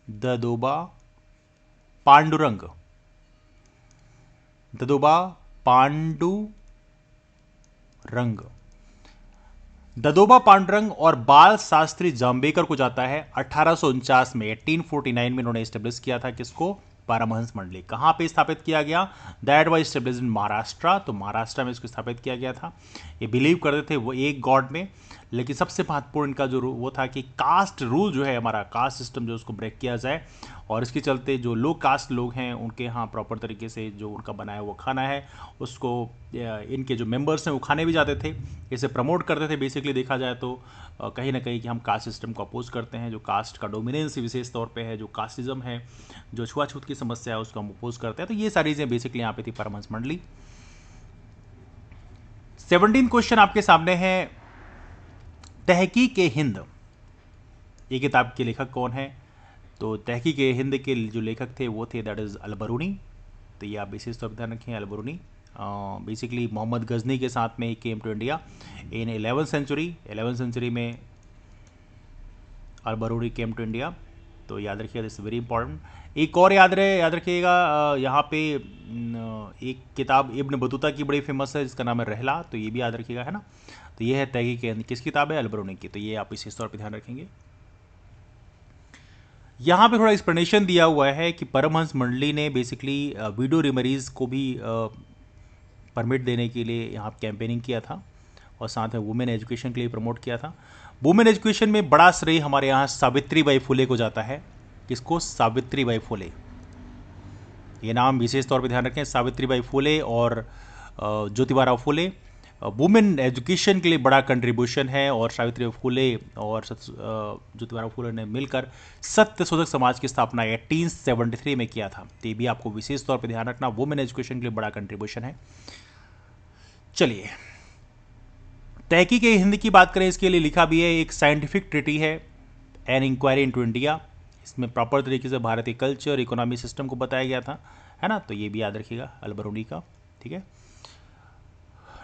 ददोबा पांडुरंग। ददोबा पांडुरंग। ददोबा पांडुरंग और बाल शास्त्री जाम्बेकर को जाता है 1849 में, 1849 में इन्होंने स्टेब्लिश किया था किसको? परमहंस मंडली। कहां पे स्थापित किया गया? That was establish in Maharashtra. तो महाराष्ट्र में इसको स्थापित किया गया था। ये बिलीव करते थे वो एक गॉड में, लेकिन सबसे महत्वपूर्ण इनका जो वो था कि कास्ट रूल जो है, हमारा कास्ट सिस्टम जो उसको ब्रेक किया जाए, और इसके चलते जो लो कास्ट लोग हैं उनके यहाँ प्रॉपर तरीके से जो उनका बनाया हुआ खाना है उसको इनके जो मेंबर्स हैं वो खाने भी जाते थे, इसे प्रमोट करते थे। बेसिकली देखा जाए तो कहीं ना कहीं कि हम कास्ट सिस्टम को अपोज करते हैं, जो कास्ट का डोमिनेंस विशेष तौर पे है, जो कास्टिज्म है, जो छुआछूत की समस्या है, उसको हम अपोज करते हैं। तो ये सारी चीज़ें बेसिकली यहाँ पे थी परमहंस मंडली। 17 क्वेश्चन आपके सामने है, तहकीक-ए-हिंद, ये किताब के लेखक कौन है? तो तहकीक-ए-हिंद के जो लेखक थे वो थे दैट इज़ अल-बरूनी। तो ये आप विशेष तौर पर ध्यान रखें, अल-बरूनी बेसिकली मोहम्मद गजनी के साथ में ही came to India in 11th century में अल-बरूनी केम टू इंडिया। तो याद रखिएगा, दिस वेरी इंपॉर्टेंट। एक और याद रखिएगा, यहाँ पे एक किताब इब्न बतूता की बड़ी फेमस है जिसका नाम है रहला, तो ये भी याद रखिएगा, है ना। तो ये है तहकीक, किस किताब है? अल-बरूनी की। तो ये आप विशेष तौर पर ध्यान रखेंगे। यहाँ पे थोड़ा एक्सप्लेनेशन दिया हुआ है कि परमहंस मंडली ने बेसिकली वीडो रिमरीज को भी परमिट देने के लिए यहाँ कैंपेनिंग किया था, और साथ में वुमेन एजुकेशन के लिए प्रमोट किया था। वुमेन एजुकेशन में बड़ा श्रेय हमारे यहाँ सावित्रीबाई फुले को जाता है। किसको? सावित्रीबाई फुले। ये नाम विशेष तौर पर ध्यान रखें, सावित्रीबाई फुले और ज्योतिबा फुले, वुमेन एजुकेशन के लिए बड़ा कंट्रीब्यूशन है, और सावित्री फुले और ज्योतिबा फुले ने मिलकर सत्य शोधक समाज की स्थापना 1873 में किया था। तो ये भी आपको विशेष तौर पर ध्यान रखना, वुमेन एजुकेशन के लिए बड़ा कंट्रीब्यूशन है। चलिए, तहकीक हिंद की बात करें, इसके लिए लिखा भी है, एक साइंटिफिक ट्रिटी है, एन इंक्वायरी इनटू इंडिया। इसमें प्रॉपर तरीके से भारतीय कल्चर इकोनॉमी सिस्टम को बताया गया था, है ना। तो ये भी याद रखिएगा अलबरूनी का, ठीक है।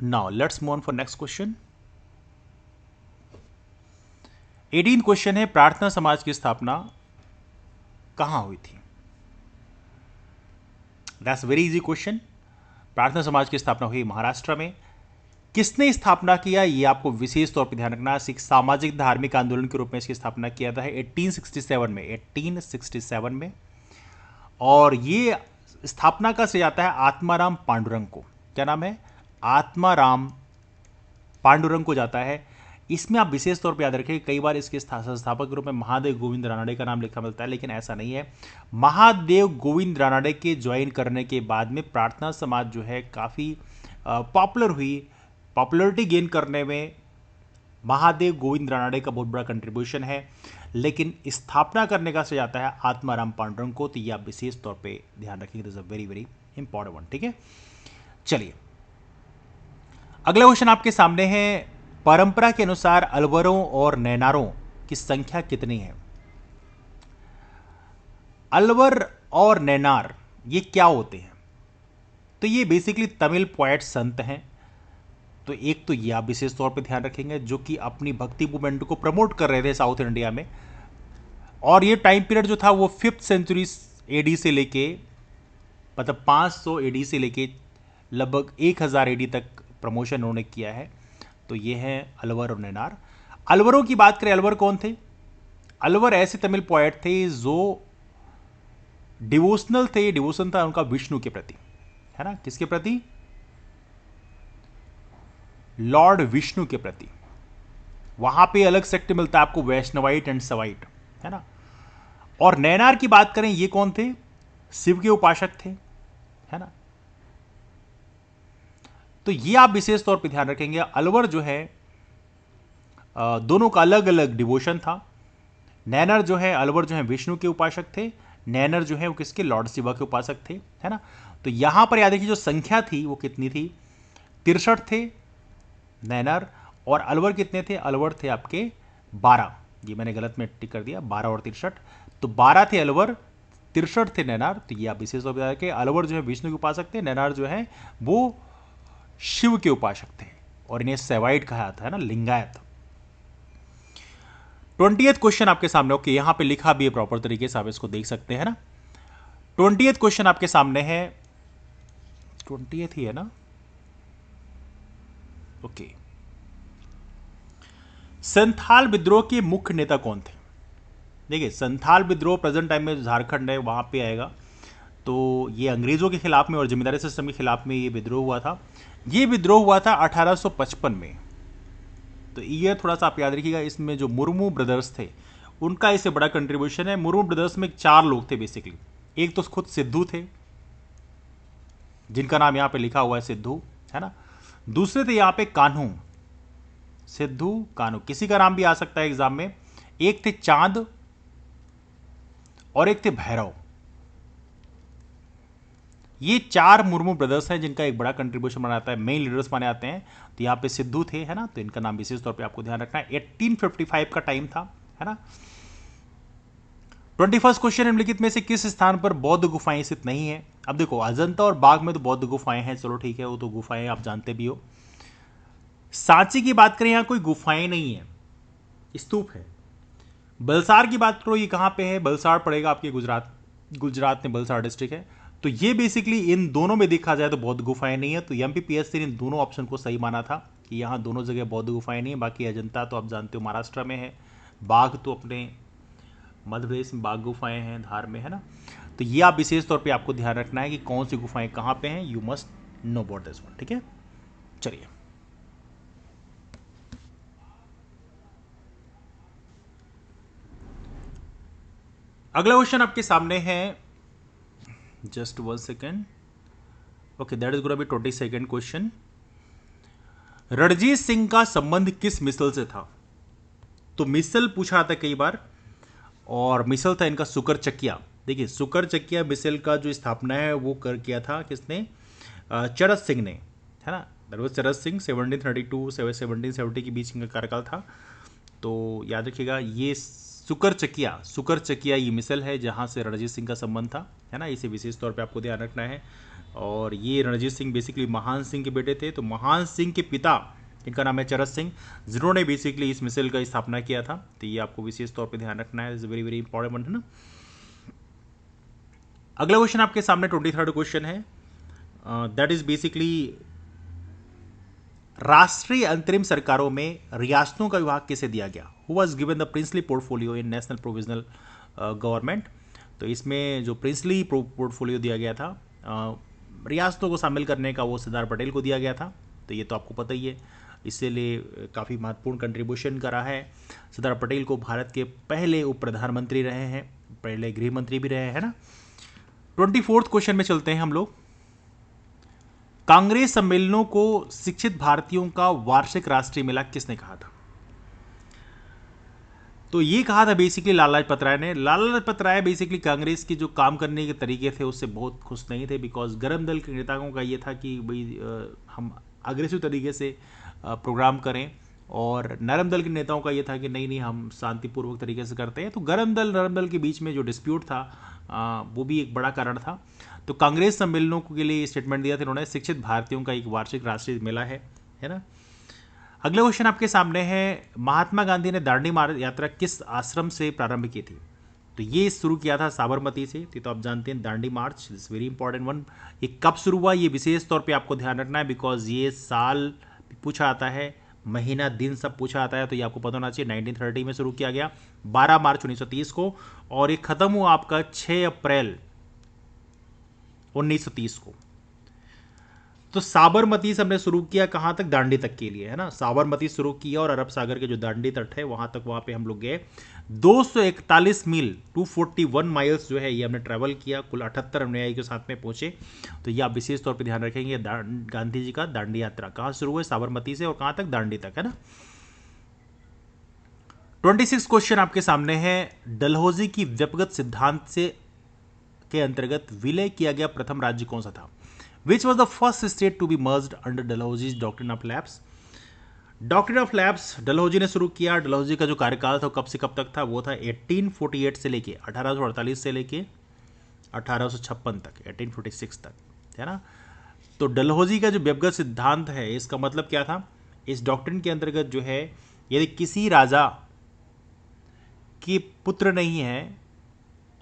Now let's move on for next question. 18 question है, प्रार्थना समाज की स्थापना कहां हुई थी? That's very easy question. प्रार्थना समाज की स्थापना हुई महाराष्ट्र में। किसने स्थापना किया, ये आपको विशेष तौर पर ध्यान रखना। सिख सामाजिक धार्मिक आंदोलन के रूप में इसकी स्थापना किया था 1867 में, 1867 में। और ये स्थापना का श्रेय जाता है आत्माराम पांडुरंग को। क्या नाम है? आत्माराम पांडुरंग को जाता है। इसमें आप विशेष तौर पर याद रखें, कई बार इसके संस्थापक के रूप में महादेव गोविंद रानड़े का नाम लिखा मिलता है, लेकिन ऐसा नहीं है। महादेव गोविंद रानड़े के ज्वाइन करने के बाद में प्रार्थना समाज जो है काफ़ी पॉपुलर हुई। पॉपुलरिटी गेन करने में महादेव गोविंद रानड़े का बहुत बड़ा कंट्रीब्यूशन है, लेकिन स्थापना करने का श्रेय जाता है आत्माराम पांडुरंग को। तो ये आप विशेष तौर पे ध्यान रखेंगे, this is a very very important one, ठीक है। चलिए, अगला क्वेश्चन आपके सामने है, परंपरा के अनुसार अलवरों और नैनारों की संख्या कितनी है? अलवर और नैनार ये क्या होते हैं? तो ये बेसिकली तमिल पोएट संत हैं। तो एक तो ये आप विशेष तौर पे ध्यान रखेंगे, जो कि अपनी भक्ति मूवमेंट को प्रमोट कर रहे थे साउथ इंडिया में। और ये टाइम पीरियड जो था वो 5th सेंचुरी एडी से लेके, मतलब 500 एडी से लेके लगभग 1000 एडी तक प्रमोशन उन्होंने किया है। तो ये है अलवर और नैनार। अलवरों की बात करें, अलवर कौन थे? अलवर ऐसे तमिल पोएट थे जो डिवोशनल थे। डिवोशन था उनका विष्णु के प्रति, है ना। किसके प्रति? लॉर्ड विष्णु के प्रति। वहां पे अलग सेक्ट मिलता है आपको, वैष्णवाइट एंड सवाइट, है ना। और नैनार की बात करें, ये कौन थे? शिव के उपासक थे, है ना। तो ये आप विशेष तौर पे ध्यान रखेंगे। अलवर जो है दोनों का अलग अलग डिवोशन था। नैनर जो है, अलवर जो है विष्णु के उपासक थे, नैनर जो है वो किसके? लॉर्ड शिवा के उपासक थे, है ना। तो यहां पर याद रखिए जो संख्या थी वो कितनी थी? 63 थे नैनर। और अलवर कितने थे? अलवर थे आपके 12। ये मैंने गलत में टिक कर दिया, 12 और 63। तो 12 थे अलवर, 63 थे नैनार। तो ये आप विशेष तौर पर कि अलवर जो है विष्णु के उपासक थे, नैनार जो है वो शिव के उपासक थे। और इन्हें सेवाइट कहा जाता है ना, लिंगायत। 20th क्वेश्चन आपके सामने, ओके, यहां पे लिखा भी है प्रॉपर तरीके से, आप इसको देख सकते हैं ना। 20th क्वेश्चन आपके सामने है, 20th ही है ना, ओके। संथाल विद्रोह के मुख्य नेता कौन थे? देखिए, संथाल विद्रोह प्रेजेंट टाइम में झारखंड है वहां पे आएगा। तो ये अंग्रेजों के खिलाफ में और जमींदारी सिस्टम के खिलाफ में ये विद्रोह हुआ था। ये विद्रोह हुआ था 1855 में। तो ये थोड़ा सा आप याद रखिएगा। इसमें जो मुर्मू ब्रदर्स थे उनका इससे बड़ा कंट्रीब्यूशन है। मुर्मू ब्रदर्स में 4 लोग थे बेसिकली। एक तो खुद सिद्धू थे, जिनका नाम यहां पे लिखा हुआ है सिद्धू, है ना। दूसरे थे यहां पे कान्हू, सिद्धू कान्हू, किसी का नाम भी आ सकता है एग्जाम में। एक थे चांद और एक थे भैरव। ये 4 मुर्मू ब्रदर्स हैं जिनका एक बड़ा कंट्रीब्यूशन बनाता है, मेन लीडर्स माने जाते हैं। तो यहाँ पे सिद्धू थे, है ना। तो इनका नाम विशेष तौर पे आपको ध्यान रखना है। 1855 का टाइम था, है ना। 21st क्वेश्चन, निम्नलिखित में से किस स्थान पर बौद्ध गुफाएं स्थित नहीं है? अब देखो, अजंता और बाग में तो बौद्ध गुफाएं हैं, चलो ठीक है, वो तो गुफाएं आप जानते भी हो। सांची की बात करें, यहां कोई गुफाएं नहीं है, स्तूप है। बलसाड़ की बात करो, ये कहां पे है? बलसाड़ पड़ेगा आपके गुजरात में, बलसाड़ डिस्ट्रिक्ट है। तो ये बेसिकली इन दोनों में देखा जाए तो बौद्ध गुफाएं नहीं है। तो एमपीपीएससी ने इन दोनों ऑप्शन को सही माना था कि यहाँ दोनों जगह बौद्ध गुफाएं नहीं है। बाकी अजंता तो आप जानते हो महाराष्ट्र में है, बाघ तो अपने मध्य प्रदेश में बाघ गुफाएं हैं, धार में, है ना। तो ये आप विशेष तौर पे आपको ध्यान रखना है कि कौन सी गुफाएं कहाँ पे हैं। You must know about this one, ठीक है। चलिए, अगला क्वेश्चन आपके सामने है, just 1 second, okay, that is gonna be 22nd question. Ranjit Singh का संबंध किस मिसल से था? तो मिसल पूछा था कई बार, और मिसल था इनका सुकर चकिया। देखिए, सुकर चकिया मिसल का जो स्थापना है वो कर किया था किसने? चरत सिंह ने, है ना। दैट वाज चरत सिंह। 1732 से 1770 के बीच इनका कार्यकाल था। तो याद रखिएगा, ये सुकर चकिया ये मिसल है जहाँ से रणजीत सिंह का संबंध था, है ना। इसे विशेष तौर पे आपको ध्यान रखना है। और ये रणजीत सिंह बेसिकली महान सिंह के बेटे थे। तो महान सिंह के पिता, इनका नाम है चरत सिंह, जिन्होंने बेसिकली इस मिसल का स्थापना किया था। तो ये आपको विशेष तौर पे ध्यान रखना है, इज वेरी वेरी इंपॉर्टेंट, है ना। अगला क्वेश्चन आपके सामने 23rd क्वेश्चन है। दैट इज बेसिकली राष्ट्रीय अंतरिम सरकारों में रियासतों का विभाग किसे दिया गया? Who was given the princely portfolio in national provisional government? तो इसमें जो प्रिंसली पोर्टफोलियो दिया गया था, रियासतों को शामिल करने का, वो सरदार पटेल को दिया गया था। तो ये तो आपको पता ही है, इसलिए काफ़ी महत्वपूर्ण कंट्रीब्यूशन करा है। सरदार पटेल को भारत के पहले उप प्रधानमंत्री रहे हैं, पहले गृह मंत्री भी रहे हैं ना। 24th क्वेश्चन में चलते हैं हम लोग। कांग्रेस सम्मेलनों को शिक्षित भारतीयों का वार्षिक राष्ट्रीय मेला किसने कहा था? तो ये कहा था बेसिकली लाला लाजपत राय ने। लाला लाजपत राय बेसिकली कांग्रेस की जो काम करने के तरीके थे उससे बहुत खुश नहीं थे, बिकॉज गरम दल के नेताओं का ये था कि भाई हम अग्रेसिव तरीके से प्रोग्राम करें, और नरम दल के नेताओं का ये था कि नहीं नहीं, हम शांतिपूर्वक तरीके से करते हैं। तो गरम दल नरम दल के बीच में जो डिस्प्यूट था वो भी एक बड़ा कारण था। तो कांग्रेस सम्मेलनों के लिए स्टेटमेंट दिया था इन्होंने, शिक्षित भारतीयों का एक वार्षिक राष्ट्रीय मेला है ना। अगला क्वेश्चन आपके सामने है, महात्मा गांधी ने दांडी मार्ग यात्रा किस आश्रम से प्रारंभ की थी? तो ये शुरू किया था साबरमती से। तो आप जानते हैं दांडी मार्च इज वेरी इंपॉर्टेंट वन। ये कब शुरू हुआ ये विशेष तौर पे आपको ध्यान रखना है, बिकॉज ये साल पूछा आता है, महीना दिन सब पूछा आता है। तो ये आपको पता होना चाहिए। 1930 में शुरू किया गया, 12 मार्च 1930 को, और ये खत्म हुआ आपका 6 अप्रैल 1930 को। तो साबरमती से हमने शुरू किया कहाँ तक? दांडी तक के लिए, है ना। साबरमती शुरू किया और अरब सागर के जो दांडी तट है वहां तक, वहां पे हम लोग गए। 241 मील 241 माइल्स जो है ये हमने ट्रैवल किया। कुल 78 अनुयायी के साथ में पहुंचे। तो ये आप विशेष तौर पे ध्यान रखेंगे, गांधी जी का दांडी यात्रा कहाँ शुरू हुई? साबरमती से, और कहाँ तक? दांडी तक, है ना। 26 क्वेश्चन आपके सामने है। डलहौजी की व्यक्तिगत सिद्धांत से के अंतर्गत विलय किया गया प्रथम राज्य कौन सा था? Which was the first state to be merged under Dalhousi's Doctrine of Lapse? Doctrine of lapse Dalhousie ने शुरू किया। डलहौजी का जो कार्यकाल था कब से कब तक था? वो था 1848 से लेके 1848 से लेके 1856 तक, 1846 तक, है ना। तो डलहौजी का जो व्यक्तिगत सिद्धांत है, इसका मतलब क्या था? इस डॉक्ट्रिन के अंतर्गत जो है, यदि किसी राजा के पुत्र नहीं है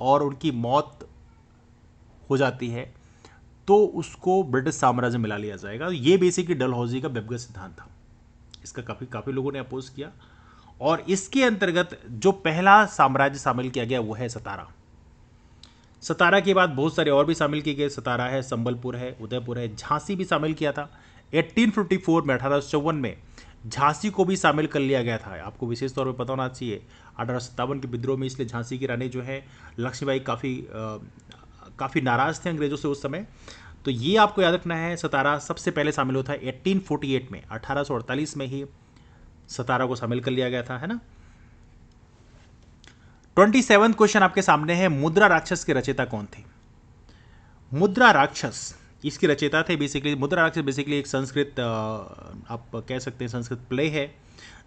और उनकी मौत हो जाती है तो उसको ब्रिटिश साम्राज्य मिला लिया जाएगा। ये बेसिकली डलहौजी का व्यक्तिगत सिद्धांत था। इसका काफ़ी लोगों ने अपोज किया, और इसके अंतर्गत जो पहला साम्राज्य शामिल किया गया वो है सतारा। सतारा के बाद बहुत सारे और भी शामिल किए गए। सतारा है, संबलपुर है, उदयपुर है, झांसी भी शामिल किया था। 1854 में 1854 में झांसी को भी शामिल कर लिया गया था। आपको विशेष तौर पर पता होना चाहिए 1857 के विद्रोह में, इसलिए झांसी की रानी जो है लक्ष्मीबाई काफ़ी नाराज थे अंग्रेजों से उस समय। तो ये आपको याद रखना है, सतारा सबसे पहले शामिल होता है 1848 में, 1848 में ही सतारा को शामिल कर लिया गया था, है ना। 27th क्वेश्चन आपके सामने है। मुद्रा राक्षस के रचयिता कौन थे? मुद्रा राक्षस इसके रचयिता थे बेसिकली, मुद्रा राक्षस बेसिकली एक संस्कृत, आप कह सकते हैं संस्कृत प्ले है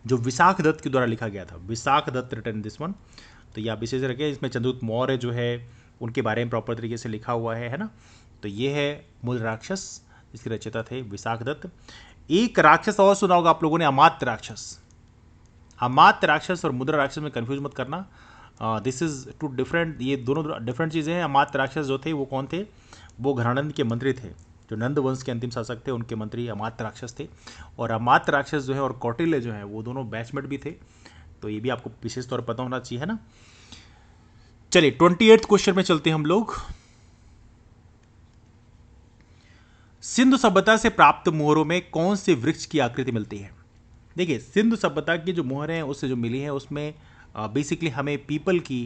जो विशाख दत्त के द्वारा लिखा गया था। Vishakhadatta written this one. तो ये आप विशेष रखें, इसमें चंद्रगुप्त मौर्य जो है उनके बारे में प्रॉपर तरीके से लिखा हुआ है ना। तो ये है मूल राक्षस, इसके रचयिता थे विशाख दत्त। एक राक्षस और सुना होगा आप लोगों ने, अमात्य राक्षस। अमात्य राक्षस और मुद्रा राक्षस में कंफ्यूज मत करना, दिस इज टू डिफरेंट, ये दोनों डिफरेंट चीज़ें हैं। अमात्य राक्षस जो थे वो कौन थे? वो घरानंद के मंत्री थे, जो नंद वंश के अंतिम शासक थे, उनके मंत्री अमात्य राक्षस थे। और अमात्य राक्षस जो है और कौटिल्य जो है वो दोनों बैचमेट भी थे। तो ये भी आपको विशेष तौर पर पता होना चाहिए, है ना। चलिए 28th क्वेश्चन में चलते हैं हम लोग। सिंधु सभ्यता से प्राप्त मोहरों में कौन से वृक्ष की आकृति मिलती है? देखिए, सिंधु सभ्यता की जो मोहरें हैं उससे जो मिली है उसमें बेसिकली हमें पीपल की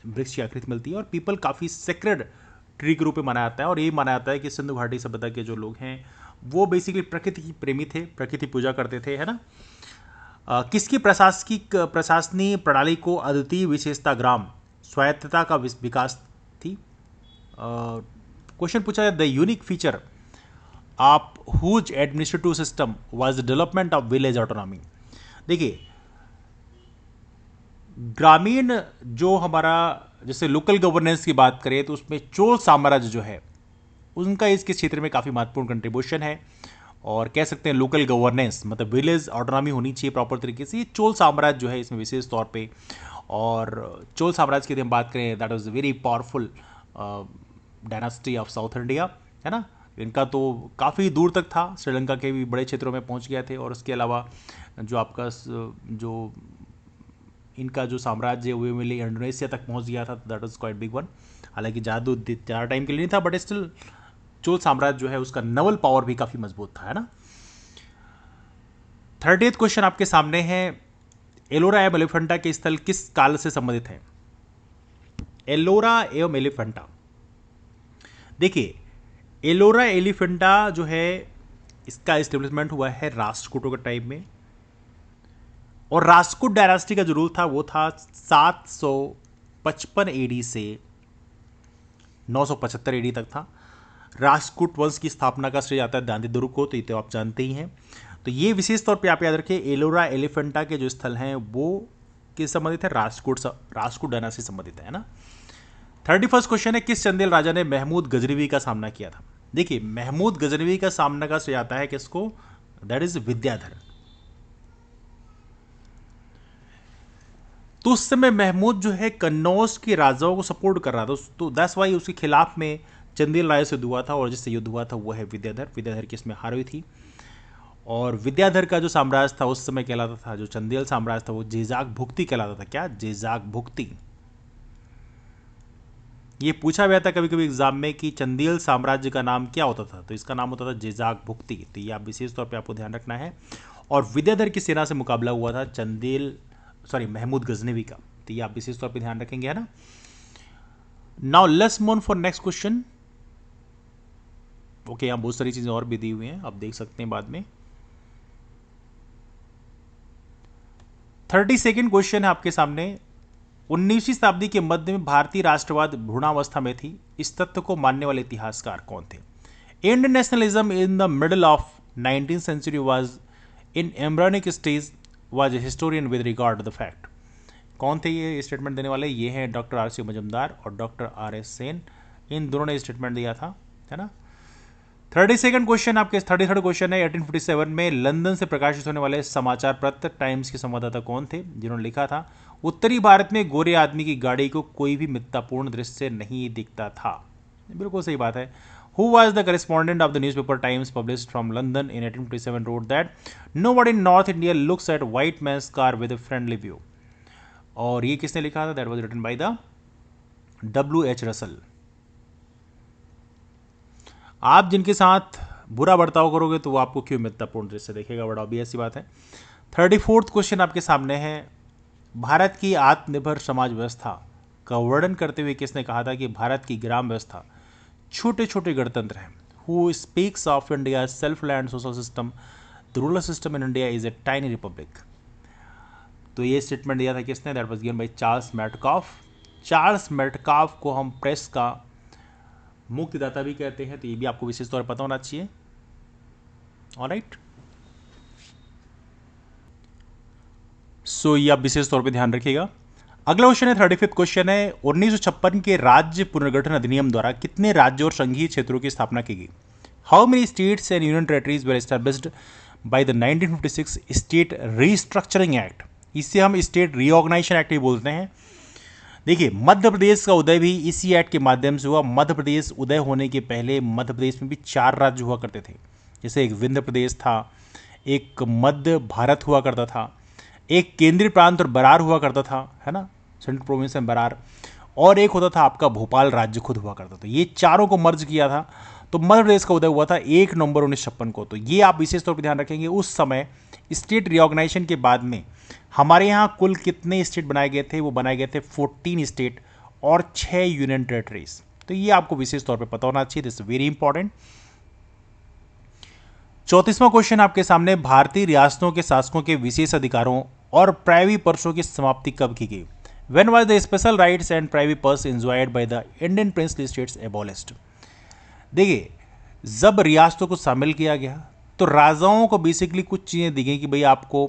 वृक्ष की आकृति मिलती है। और पीपल काफ़ी सेक्रेड ट्री के रूप में माना जाता है। और ये माना जाता है कि सिंधु घाटी सभ्यता के जो लोग हैं वो बेसिकली प्रकृति की प्रेमी थे, प्रकृति पूजा करते थे, है ना। किसकी प्रशासनिक प्रणाली को अद्वितीय विशेषता ग्राम स्वायत्तता का विकास थी। क्वेश्चन पूछा है the unique feature of whose administrative system was the development of village autonomy. देखिए, ग्रामीण जो हमारा जैसे लोकल गवर्नेंस की बात करें तो उसमें चोल साम्राज्य जो है उनका इसके क्षेत्र में काफ़ी महत्वपूर्ण कंट्रीब्यूशन है। और कह सकते हैं लोकल गवर्नेंस मतलब विलेज ऑटोनॉमी होनी चाहिए प्रॉपर तरीके से। चोल साम्राज्य जो है इसमें विशेष तौर पे, और चोल साम्राज्य की यदि हम बात करें that was very powerful dynasty of south India, है ना। इनका तो काफ़ी दूर तक था, श्रीलंका के भी बड़े क्षेत्रों में पहुंच गया थे। और उसके अलावा जो आपका जो इनका जो साम्राज्य वो मिले इंडोनेशिया तक पहुंच गया था, that was quite big one. हालांकि ज़्यादा टाइम के लिए नहीं था, बट स्टिल चोल साम्राज्य जो है उसका नवल पावर भी काफ़ी मजबूत था, है ना। 30th क्वेश्चन आपके सामने है, एलोरा एवं एलिफेंटा के स्थल किस काल से संबंधित है। एलोरा एवं एलिफेंटा, देखिए एलोरा एलिफेंटा जो है इसका एस्टेब्लिशमेंट हुआ है राष्ट्रकूटों के टाइम में। और राष्ट्रकूट डायनास्टी का जो रूल था वो था 755 एडी से 975 एडी तक था। राष्ट्रकूट वंश की स्थापना का श्रेय आता है दांदी दुर्ग को, तो ये तो आप जानते ही हैं। तो ये विशेष तौर पे आप याद रखिए, एलोरा एलिफेंटा के जो स्थल हैं वो किस संबंधित है, राष्ट्रकूट डायनास्टी संबंधित है ना। 31st क्वेश्चन है, किस चंदेल राजा ने महमूद गजनवी का सामना किया था। देखिए महमूद गजनवी का सामना का श्रेय आता है किसको, दैट इज विद्याधर। तो उस समय महमूद जो है कन्नौज के राजाओं को सपोर्ट कर रहा था, तो दैट्स वाई उसके खिलाफ में चंदेल राय से युद्ध हुआ था। और जिससे युद्ध हुआ था वो है विद्याधर की इसमें हार हुई थी। और विद्याधर का जो साम्राज्य था उस समय कहलाता था, जो चंदेल साम्राज्य था वो जेजाक भुक्ति कहलाता था। क्या, जेजाक भुक्ति। ये पूछा गया था कभी कभी एग्जाम में कि चंदेल साम्राज्य का नाम क्या होता था, तो इसका नाम होता था जेजाक भुक्ति। तो ये आप विशेष तौर पे आपको ध्यान रखना है। और विद्याधर की सेना से मुकाबला हुआ था महमूद गजनवी का, तो ये आप विशेष तौर पे ध्यान रखेंगे, है ना। Now let's move for next question. Okay, यहाँ बहुत सारी चीजें और भी दी हुई हैं, आप देख सकते हैं बाद में। 32nd क्वेश्चन है आपके सामने, 19वीं शताब्दी के मध्य में भारतीय राष्ट्रवाद भ्रूणावस्था में थी, इस तथ्य को मानने वाले इतिहासकार कौन थे। Indian nationalism in the middle of 19th century was in embryonic stage was a historian with regard to the fact. कौन थे ये स्टेटमेंट देने वाले, ये हैं डॉक्टर आर.सी. मजुमदार और डॉक्टर आर.एस. सेन। इन दोनों ने स्टेटमेंट दिया था, है ना। 32nd क्वेश्चन आपके 33rd क्वेश्चन है, 1857 में लंदन से प्रकाशित होने वाले समाचार पत्र टाइम्स के संवाददाता कौन थे, जिन्होंने लिखा था उत्तरी भारत में गोरे आदमी की गाड़ी को कोई भी मिथ्यापूर्ण दृश्य नहीं दिखता था। बिल्कुल सही बात है। Who was the correspondent of the newspaper Times published from London in 1857 wrote that nobody in North India looks at white man's car with a friendly view। और ये किसने लिखा था, that was written by the W.H. Russell। आप जिनके साथ बुरा बर्ताव करोगे तो वो आपको क्यों मिथ्यापूर्ण दृश्य देखेगा, बड़ा ऑब्वियस सी बात है। 34th क्वेश्चन आपके सामने है, भारत की आत्मनिर्भर समाज व्यवस्था का वर्णन करते हुए किसने कहा था कि भारत की ग्राम व्यवस्था छोटे छोटे गणतंत्र हैं। Who speaks of India self land social system, the rural system in India is a tiny Republic. तो ये स्टेटमेंट दिया था किसने, that was given by Charles Metcalfe. Charles Metcalfe को हम प्रेस का मुक्तिदाता भी कहते हैं, तो ये भी आपको विशेष तौर पर पता होना चाहिए। ऑलराइट, सो ये आप विशेष तौर पे ध्यान रखिएगा। अगला क्वेश्चन है 35th क्वेश्चन है, 1956 के राज्य पुनर्गठन अधिनियम द्वारा कितने राज्यों और संघीय क्षेत्रों की स्थापना की गई। How many states and union territories were established by the 1956 state restructuring act. इसे हम स्टेट रीऑर्गेनाइजेशन एक्ट भी बोलते हैं। देखिए मध्य प्रदेश का उदय भी इसी एक्ट के माध्यम से हुआ। मध्य प्रदेश उदय होने के पहले मध्य प्रदेश में भी 4 राज्य हुआ करते थे, जैसे एक विंध्य प्रदेश था, एक मध्य भारत हुआ करता था, एक केंद्रीय प्रांत और बरार हुआ करता था, है ना, सेंट्रल प्रोविंस में बरार, और एक होता था आपका भोपाल राज्य खुद हुआ करता था। ये चारों को मर्ज किया था, तो मध्य प्रदेश का उदय हुआ था 1 नवंबर 1956 को। तो ये आप विशेष तौर पर ध्यान रखेंगे। उस समय स्टेट रिऑर्गेनाइजेशन के बाद में हमारे यहाँ कुल कितने स्टेट बनाए गए थे, वो बनाए गए थे 14 स्टेट और 6 यूनियन टेरिटरीज। तो ये आपको विशेष तौर पे पता होना चाहिए, दिस वेरी इंपॉर्टेंट। 34वां क्वेश्चन आपके सामने, भारतीय रियासतों के शासकों के विशेष अधिकारों और प्राइवी पर्सों की समाप्ति कब की गई? When was the special rights and private purse enjoyed by the Indian princely states abolished? देखिए, जब रियासतों को शामिल किया गया तो राजाओं को बेसिकली कुछ चीज़ें दी गई कि भाई आपको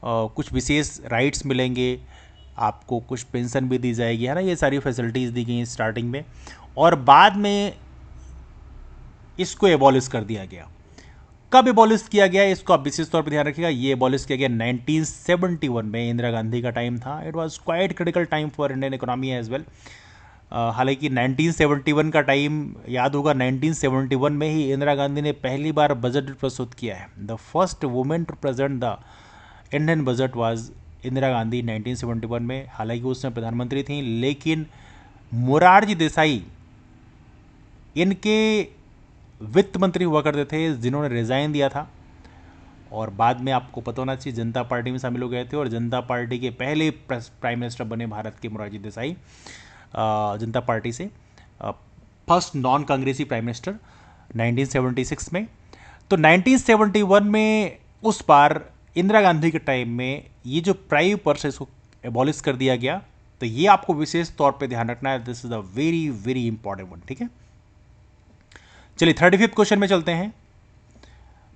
कुछ विशेष राइट्स मिलेंगे, आपको कुछ पेंशन भी दी जाएगी, है ना, ये सारी फैसिलिटीज़ दी गई स्टार्टिंग में, और बाद में इसको एबॉलिश कर दिया गया। कब एबॉलिश किया गया इसको आप विशेष तौर पर ध्यान रखिएगा। ये एबॉलिश किया गया 1971 में, इंदिरा गांधी का टाइम था। It was quite critical time for Indian economy as well. हालांकि 1971 का टाइम याद होगा, 1971 में ही इंदिरा गांधी ने पहली बार बजट प्रस्तुत किया है। The first women to present the Indian budget was Indira Gandhi 1971 में। हालांकि उसमें प्रधानमंत्री थी, लेकिन मोरारजी देसाई इनके वित्त मंत्री हुआ करते थे, जिन्होंने रिजाइन दिया था, और बाद में आपको पता होना चाहिए जनता पार्टी में शामिल हो गए थे, और जनता पार्टी के पहले प्राइम मिनिस्टर बने भारत के मोरारजी देसाई, जनता पार्टी से फर्स्ट नॉन कांग्रेसी प्राइम मिनिस्टर 1976 में। तो 1971 में उस बार इंदिरा गांधी के टाइम में ये जो प्राइव पर्स है इसको एबॉलिश कर दिया गया। तो ये आपको विशेष तौर पे ध्यान रखना है, this is a very very important one, ठीक है। चलिए 35 क्वेश्चन में चलते हैं।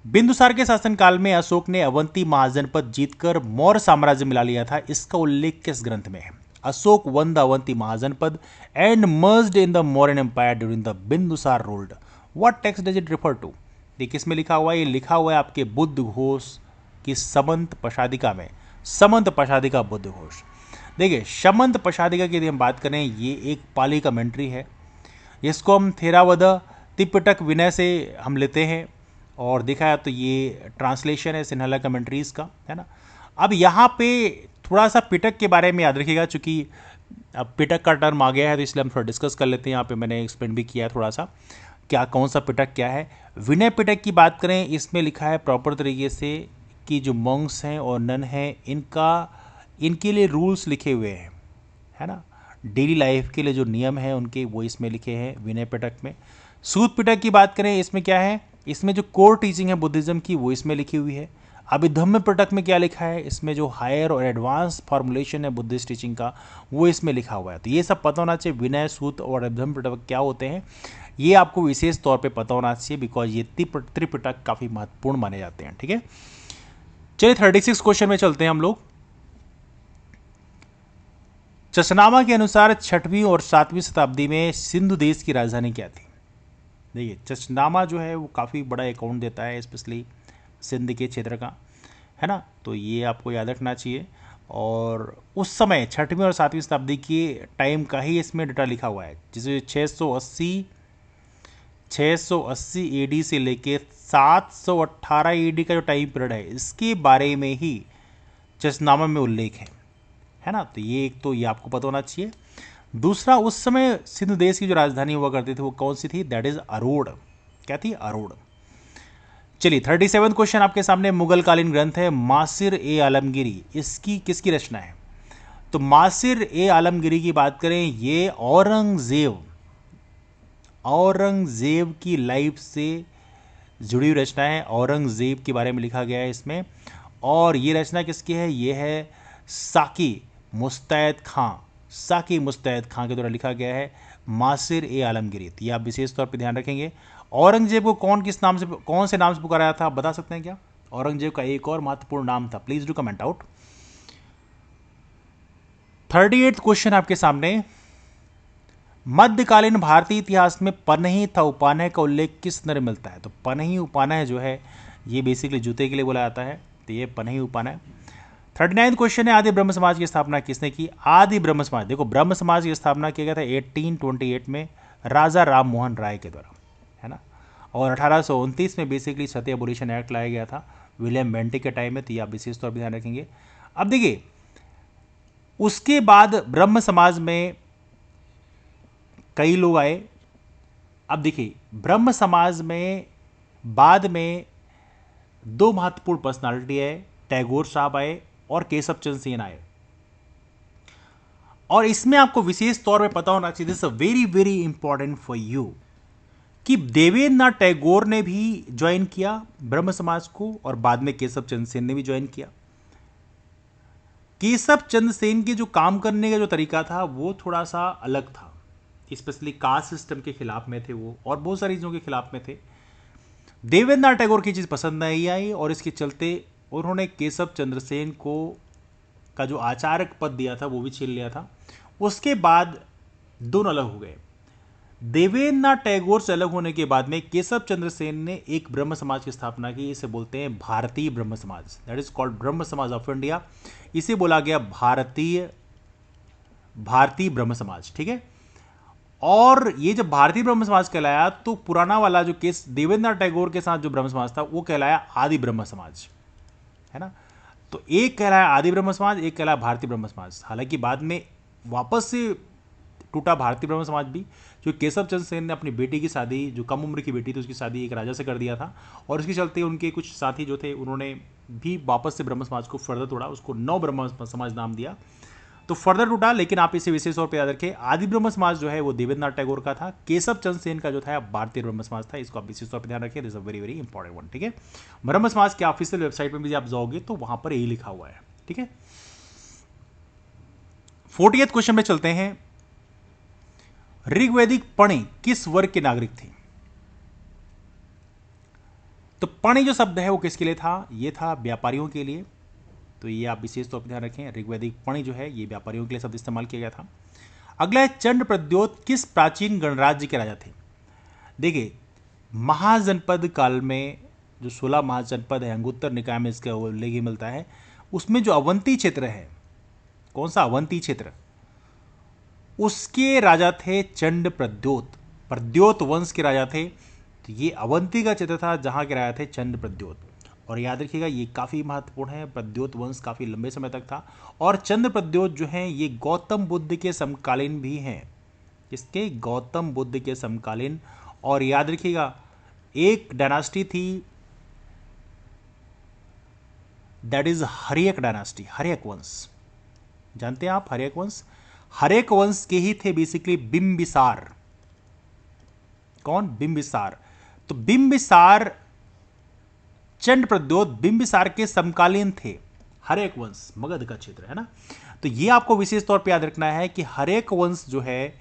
बिंदुसार के शासनकाल में अशोक ने अवंती महाजनपद जीतकर मौर्य साम्राज्य मिला लिया था, इसका उल्लेख किस ग्रंथ में है? Ashoka won the Avanti mahajanapada and merged in the Mauryan empire during the Bindusara ruled. What text does it refer to? ये किस में लिखा हुआ है? ये लिखा हुआ है आपके बुद्ध घोष की समंत पशादिका में, समंत पशादिका बुद्ध घोष। देखिए, समंत पशादिका की यदि हम बात करें, ये एक पाली कमेंट्री है। इसको हम थेरावद त्रिपिटक विनय से हम लेते हैं, और देखा है तो ये ट्रांसलेशन है सिन्हाला कमेंट्रीज का, है ना। अब यहाँ पे थोड़ा सा पिटक के बारे में याद रखिएगा, चूंकि अब पिटक का टर्म आ गया है तो इसलिए हम थोड़ा डिस्कस कर लेते हैं। यहाँ पे मैंने एक्सप्लेन भी किया थोड़ा सा क्या कौन सा पिटक क्या है। विनय पिटक की बात करें, इसमें लिखा है प्रॉपर तरीके से कि जो मॉन्क्स हैं और नन हैं, इनके लिए रूल्स लिखे हुए हैं, है ना, डेली लाइफ के लिए जो नियम है उनके, वो इसमें लिखे हैं विनय पिटक में। सूत पिटक की बात करें, इसमें क्या है, इसमें जो कोर टीचिंग है बुद्धिज्म की वो इसमें लिखी हुई है। अभिधम्म पिटक में क्या लिखा है, इसमें जो हायर और एडवांस फॉर्मुलेशन है बुद्धिस्ट टीचिंग का वो इसमें लिखा हुआ है। तो ये सब पता होना चाहिए, विनय, सूत और अभिधम्म पिटक क्या होते हैं ये आपको विशेष तौर पे पता होना चाहिए, बिकॉज ये त्रिपिटक काफ़ी महत्वपूर्ण माने जाते हैं, ठीक है। चलिए 36 क्वेश्चन में चलते हैं हम लोग। चशनामा के अनुसार 6वीं और 7वीं शताब्दी में सिंधु देश की राजधानी क्या थी? देखिए, चशनामा जो है वो काफ़ी बड़ा अकाउंट देता है, स्पेशली सिंध के क्षेत्र का, है ना, तो ये आपको याद रखना चाहिए। और उस समय 6वीं और 7वीं शताब्दी के टाइम का ही इसमें डेटा लिखा हुआ है, जिसे 680 एडी से लेके 718 एडी का जो टाइम पीरियड है, इसके बारे में ही चशनामा में उल्लेख है ना। तो ये एक तो ये आपको पता होना चाहिए। दूसरा, उस समय सिंधु देश की जो राजधानी हुआ करती थी वो कौन सी थी? That is Aror. क्या थी? अरोड़। चलिए 37 क्वेश्चन आपके सामने। मुगल कालीन ग्रंथ है मासिर ए आलमगिरी, इसकी किसकी रचना है? तो मासिर ए आलमगिरी की बात करें, ये औरंगजेब की लाइफ से जुड़ी हुई रचना है। औरंगजेब के बारे में लिखा गया है इसमें, और ये रचना किसकी है? ये है साकी मुस्तैद खां के द्वारा लिखा गया है, मासिर ए आलमगिरी। ये आप विशेष तौर पर ध्यान रखेंगे। औरंगजेब को कौन से नाम से पुकारा था, बता सकते हैं क्या? औरंगजेब का एक और महत्वपूर्ण नाम था, please do comment out. 38 question आपके सामने। मध्यकालीन भारतीय इतिहास में पनही था उपानय का उल्लेख किस नर मिलता है? तो पनही उपानय जो है ये बेसिकली जूते के लिए बोला जाता है, तो ये पनही उपानय। 39 क्वेश्चन है, आदि ब्रह्म समाज की स्थापना किसने की? आदि ब्रह्म समाज, देखो ब्रह्म समाज की स्थापना किया गया था 1828 में राजा राम मोहन राय के द्वारा, है ना। और 1829 में बेसिकली सती एबोलिशन एक्ट लाया गया था विलियम बेंटिक के टाइम में, तो ये आप विशेष तौर पर ध्यान रखेंगे। अब देखिए, उसके बाद ब्रह्म समाज में कई लोग आए। अब देखिए, ब्रह्म समाज में बाद में दो महत्वपूर्ण पर्सनालिटी है, टैगोर साहब आए और केशव चंद्र सेन आए। और इसमें आपको विशेष तौर पे पता होना चाहिए, this very very important for you, कि देवेंद्रनाथ टैगोर ने भी ज्वाइन किया ब्रह्म समाज को और बाद में केशव चंद्र सेन ने भी ज्वाइन किया। केशव चंद्र सेन के जो काम करने का जो तरीका था वो थोड़ा सा अलग था, स्पेशली कास्ट सिस्टम के खिलाफ में थे वो, और बहुत सारी चीज़ों के खिलाफ में थे। देवेंद्रनाथ टैगोर की चीज़ पसंद नहीं आई और इसके चलते उन्होंने केशव चंद्र सेन को का जो आचार्य पद दिया था वो भी छीन लिया था। उसके बाद दोनों अलग हो गए। देवेंद्रनाथ टैगोर से अलग होने के बाद में केशव चंद्र सेन ने एक ब्रह्म समाज की स्थापना की। इसे बोलते हैं भारतीय ब्रह्म समाज, दैट इज कॉल्ड ब्रह्म समाज ऑफ इंडिया। इसे बोला गया भारतीय ब्रह्म समाज, ठीक है। और ये जब भारतीय ब्रह्म समाज कहलाया तो पुराना वाला जो केस देवेंद्रनाथ टैगोर के साथ जो ब्रह्म समाज था वो कहलाया आदि ब्रह्म समाज, है ना। तो एक कहलाया आदि ब्रह्म समाज, एक कहलाया भारतीय ब्रह्म समाज। हालांकि बाद में वापस से टूटा भारतीय ब्रह्म समाज भी, जो केशव चंद्र सेन ने अपनी बेटी की शादी, जो कम उम्र की बेटी थी उसकी शादी एक राजा से कर दिया था, और इसके चलते उनके कुछ साथी जो थे उन्होंने भी वापस से ब्रह्म समाज को फर्दर तोड़ा, उसको नव ब्रह्म समाज नाम दिया, तो फर्दर टूटा। लेकिन आप इसे विशेष तौर पर याद रखें, आदि ब्रह्म समाज जो है वो देवेंद्रनाथ टैगोर का था, केशव चंद्र सेन का जो था भारतीय ब्रह्म समाज था। इसको आप विशेष तौर पर ध्यान रखें, this is a very very important one, ठीक है। ब्रह्म समाज के ऑफिशियल वेबसाइट में भी आप जाओगे तो वहां पर यही लिखा हुआ है, ठीक है। 40th क्वेश्चन में चलते हैं। ऋग्वैदिक पणि किस वर्ग के नागरिक थे? तो पणि जो शब्द है वो किसके लिए था? ये था व्यापारियों के लिए, तो ये आप विशेष तौर पर ध्यान रखें। ऋग्वैदिक पणि जो है ये व्यापारियों के लिए शब्द इस्तेमाल किया गया था। अगला है, चंड प्रद्योत किस प्राचीन गणराज्य के राजा थे? देखिए, महाजनपद काल में जो 16 महाजनपद है, अंगुत्तर निकाय में इसका उल्लेख मिलता है, उसमें जो अवंती क्षेत्र है, कौन सा अवंती क्षेत्र, उसके राजा थे चंड प्रद्योत, प्रद्योत वंश के राजा थे। तो ये अवंती का क्षेत्र था जहां के राजा थे चंड प्रद्योत। और याद रखिएगा ये काफ़ी महत्वपूर्ण है, प्रद्योत वंश काफ़ी लंबे समय तक था। और चंद्र प्रद्योत जो हैं ये गौतम बुद्ध के समकालीन भी हैं, इसके गौतम बुद्ध के समकालीन। और याद रखिएगा एक डायनास्टी थी, that is Haryanka dynasty, Haryanka वंश, जानते हैं आप हर्यक वंश? हर्यक वंश के ही थे बेसिकली बिंबिसार। कौन? बिंबिसार। तो बिंबिसार, चंड प्रद्योत बिंबिसार के समकालीन थे। हर्यक वंश मगध का क्षेत्र है ना। तो ये आपको विशेष तौर पे याद रखना है कि हर्यक वंश जो है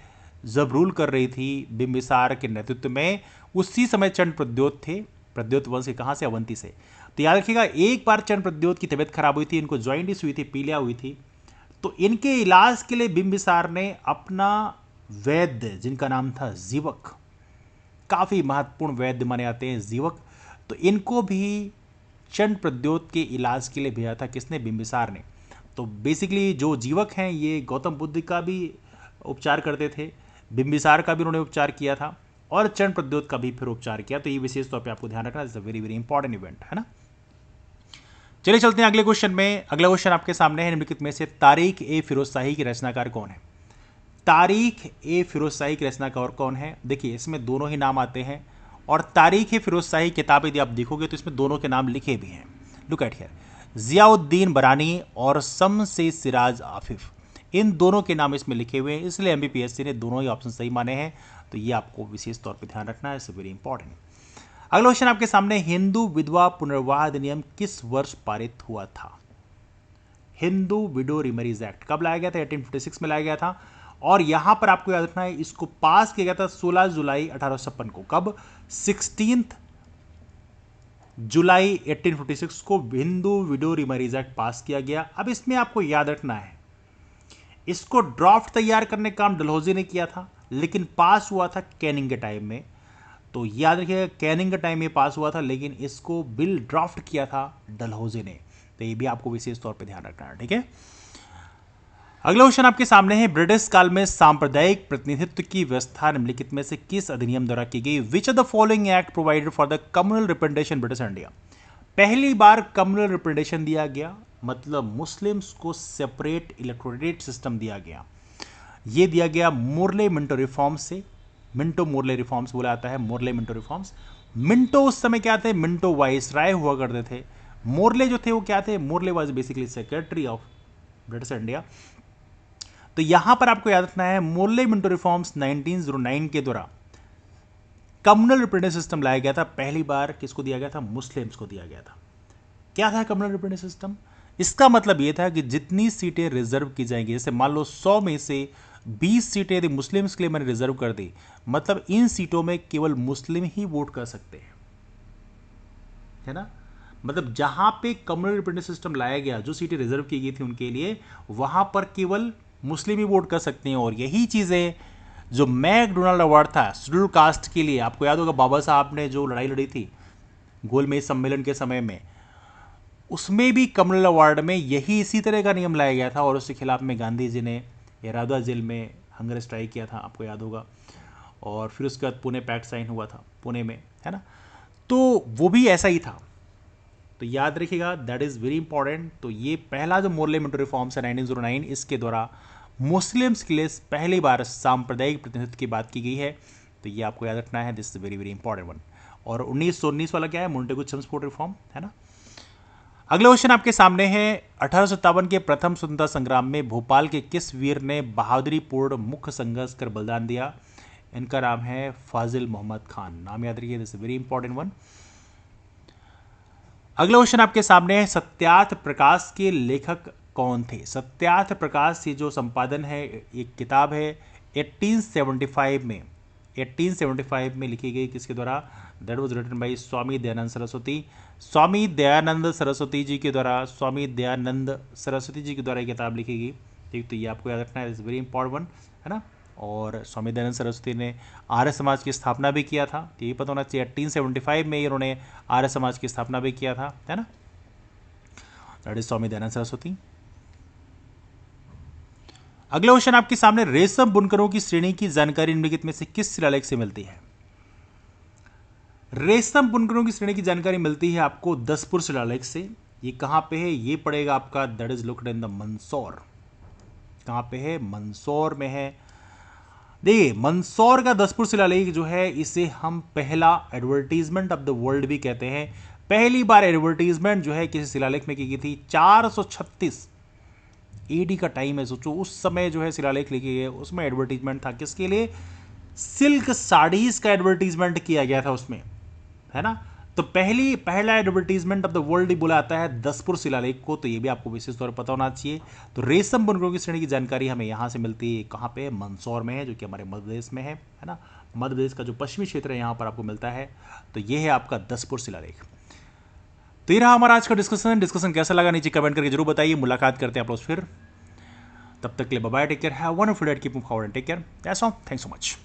जब रूल कर रही थी बिंबिसार के नेतृत्व में, उसी समय चंड प्रद्योत थे। प्रद्योत वंश के कहां से? अवंती से। तो याद रखिएगा एक बार चंड प्रद्योत की तबीयत खराब हुई थी, इनको जॉइंटिस हुई थी, पीलिया हुई थी। तो इनके इलाज के लिए बिंबिसार ने अपना वैद्य, जिनका नाम था जीवक, काफी महत्वपूर्ण वैद्य माने जाते हैं जीवक, तो इनको भी चंड प्रद्योत के इलाज के लिए भेजा था। किसने? बिंबिसार ने। तो बेसिकली जो जीवक हैं ये गौतम बुद्ध का भी उपचार करते थे, बिंबिसार का भी उन्होंने उपचार किया था, और चंड प्रद्योत का भी फिर उपचार किया। तो ये विशेष तौर पे आपको ध्यान रखना, it's a very very important event, है ना। चलिए चलते हैं अगले क्वेश्चन में। अगला क्वेश्चन आपके सामने है, निम्नलिखित में से तारीख ए फिरोज शाही की रचनाकार कौन है? तारीख ए फिरोज शाही की रचनाकार कौन है? देखिए इसमें दोनों ही नाम आते हैं, और तारीख ए फिरोज शाही किताब यदि आप देखोगे तो इसमें दोनों के नाम लिखे भी हैं। लुक एट हियर, जियाउद्दीन बरानी और शमसे सिराज आफिफ, इन दोनों के नाम इसमें लिखे हुए हैं, इसलिए एमपीपीएससी ने दोनों ही ऑप्शन सही माने हैं। तो ये आपको विशेष तौर पर ध्यान रखना है, इट्स वेरी इंपॉर्टेंट। अगला क्वेश्चन आपके सामने, हिंदू विधवा पुनर्विवाह अधिनियम किस वर्ष पारित हुआ था? हिंदू विडो रिमरीज एक्ट कब लाया गया था? 1856 में लाया गया था। और यहां पर आपको याद रखना है इसको पास किया गया था 16 जुलाई 1856 को। कब? 16 जुलाई 1856 को हिंदू विडो रिमरीज एक्ट पास किया गया। अब इसमें आपको याद रखना है इसको ड्राफ्ट तैयार करने का काम डलहौजी ने किया था, लेकिन पास हुआ था कैनिंग के टाइम में। तो याद रखिएगा कैनिंग का टाइम में पास हुआ था, लेकिन इसको बिल ड्राफ्ट किया था डलहौजी ने। तो ये भी आपको विशेष तौर पे ध्यान रखना है, ठीक है। अगला क्वेश्चन आपके सामने है, ब्रिटिश काल में सांप्रदायिक प्रतिनिधित्व की व्यवस्था निम्नलिखित में से किस अधिनियम द्वारा की गई? Which of the following act provided for the communal representation British India? पहली बार कम्युनल रिप्रेजेंटेशन दिया गया, मतलब मुस्लिम्स को सेपरेट इलेक्टोरेट सिस्टम दिया गया। यह दिया गया मोर्ले मिंटो रिफॉर्म से। मिंटो मोर्ले रिफॉर्म्स बोला जाता है, मोर्ले मिंटो रिफॉर्म्स। मिंटो उस समय क्या थे? मिंटो वाइसराय हुआ करते थे। मोर्ले जो थे वो क्या थे? Morley was basically secretary of British India. तो यहां पर आपको याद रखना है मोर्ले मिंटो रिफॉर्म्स 1909 के द्वारा कम्युनल रिप्रेजेंटेटिव सिस्टम लाया गया था। पहली बार किसको दिया गया था? मुस्लिम्स को दिया गया था। क्या था कम्युनल रिप्रेजेंटेटिव सिस्टम? इसका मतलब यह था कि जितनी सीटें रिजर्व की जाएंगी, जैसे मान लो 100 में से 20 सीटें यदि मुस्लिम्स के लिए मैंने रिजर्व कर दी, मतलब इन सीटों में केवल मुस्लिम ही वोट कर सकते हैं, है ना। मतलब जहां पे कम्युनल रिप्रेजेंटेटिव सिस्टम लाया गया, जो सीटें रिजर्व की गई थी उनके लिए, वहां पर केवल मुस्लिम ही वोट कर सकते हैं। और यही चीजें जो मैकडोनाल्ड अवार्ड था शेड्यूल कास्ट के लिए, आपको याद होगा बाबा साहब ने जो लड़ाई लड़ी थी गोलमेज सम्मेलन के समय में, उसमें भी कम्युनल अवार्ड में यही इसी तरह का नियम लाया गया था। और उसके खिलाफ में गांधी जी ने इरादा जेल में हंगर स्ट्राइक किया था, आपको याद होगा। और फिर उसके बाद पुणे पैक्ट साइन हुआ था पुणे में, है ना। तो वो भी ऐसा ही था, तो याद रखिएगा, दैट इज वेरी इंपॉर्टेंट। तो ये पहला जो मोर्ले मिंटो रिफॉर्म्स है 1909, इसके द्वारा मुस्लिम्स के लिए पहली बार सांप्रदायिक प्रतिनिधित्व की बात की गई है। तो ये आपको याद रखना है, this is very very important one. और 1919 वाला क्या है? मोंटेगू चेम्सफोर्ड रिफॉर्म, है ना। अगला क्वेश्चन आपके सामने है, 1857 के प्रथम स्वतंत्रता संग्राम में भोपाल के किस वीर ने बहादुरी पूर्ण मुख्य संघर्ष कर बलिदान दिया? इनका नाम है फाजिल मोहम्मद खान। नाम याद रखिए, दिस वेरी इंपॉर्टेंट वन। अगला क्वेश्चन आपके सामने है, सत्यार्थ प्रकाश के लेखक कौन थे? सत्यार्थ प्रकाश ये जो संपादन है, एक किताब है 1875 में लिखी गई, किसके द्वारा? That was written by Swami Dayanand Saraswati. Swami Dayanand Saraswati ji के द्वारा, स्वामी दयानंद सरस्वती जी के द्वारा ये किताब लिखी गई। ठीक, तो ये आपको याद रखना है, इज वेरी इंपॉर्टेंट वन, है ना। और स्वामी दयानंद सरस्वती ने आर्य समाज की स्थापना भी किया था, तो ये पता होना चाहिए। 1875 में इन्होंने आर्य समाज की स्थापना भी किया था, है ना। That is Swami Dayanand Saraswati. अगला क्वेश्चन आपके सामने, रेशम बुनकरों की श्रेणी की जानकारी निम्नलिखित में से किस शिलालेख से मिलती है? रेशम बुनकरों की श्रेणी की जानकारी मिलती है आपको दसपुर शिलालेख से। ये कहां पे है? ये पड़ेगा आपका, that is located in the Mandsaur. कहां पे है? मंदसौर में है। देखिए, मंदसौर का दसपुर शिलालेख जो है, इसे हम पहला एडवर्टीजमेंट ऑफ द वर्ल्ड भी कहते हैं। पहली बार एडवर्टीजमेंट जो है किसी शिलालेख में की गई थी 436 एडी का टाइम है। सोचो उस समय जो है शिलालेख लिखे गए, उसमें एडवर्टीजमेंट था किसके लिए? सिल्क साड़ीज का एडवर्टीजमेंट किया गया था उसमें, है ना। तो पहला एडवर्टीजमेंट ऑफ द वर्ल्ड ही बोला जाता है दसपुर शिलालेख को। तो ये भी आपको विशेष तौर पर पता होना चाहिए। तो रेशम बुनकरों की श्रेणी की जानकारी हमें यहां से मिलती है, कहां पे? मंदसौर में है, जो कि हमारे मध्य प्रदेश में है ना। मध्य प्रदेश का जो पश्चिमी क्षेत्र है, यहां पर आपको मिलता है। तो ये है आपका दसपुर शिलालेख। तो ये रहा हमारा आज का डिस्कशन कैसा लगा नीचे कमेंट करके जरूर बताइए। मुलाकात करते हैं आप लोग फिर, तब तक के लिए bye bye, take care, have a wonderful day, keep moving forward and take care, that's all, thanks so much.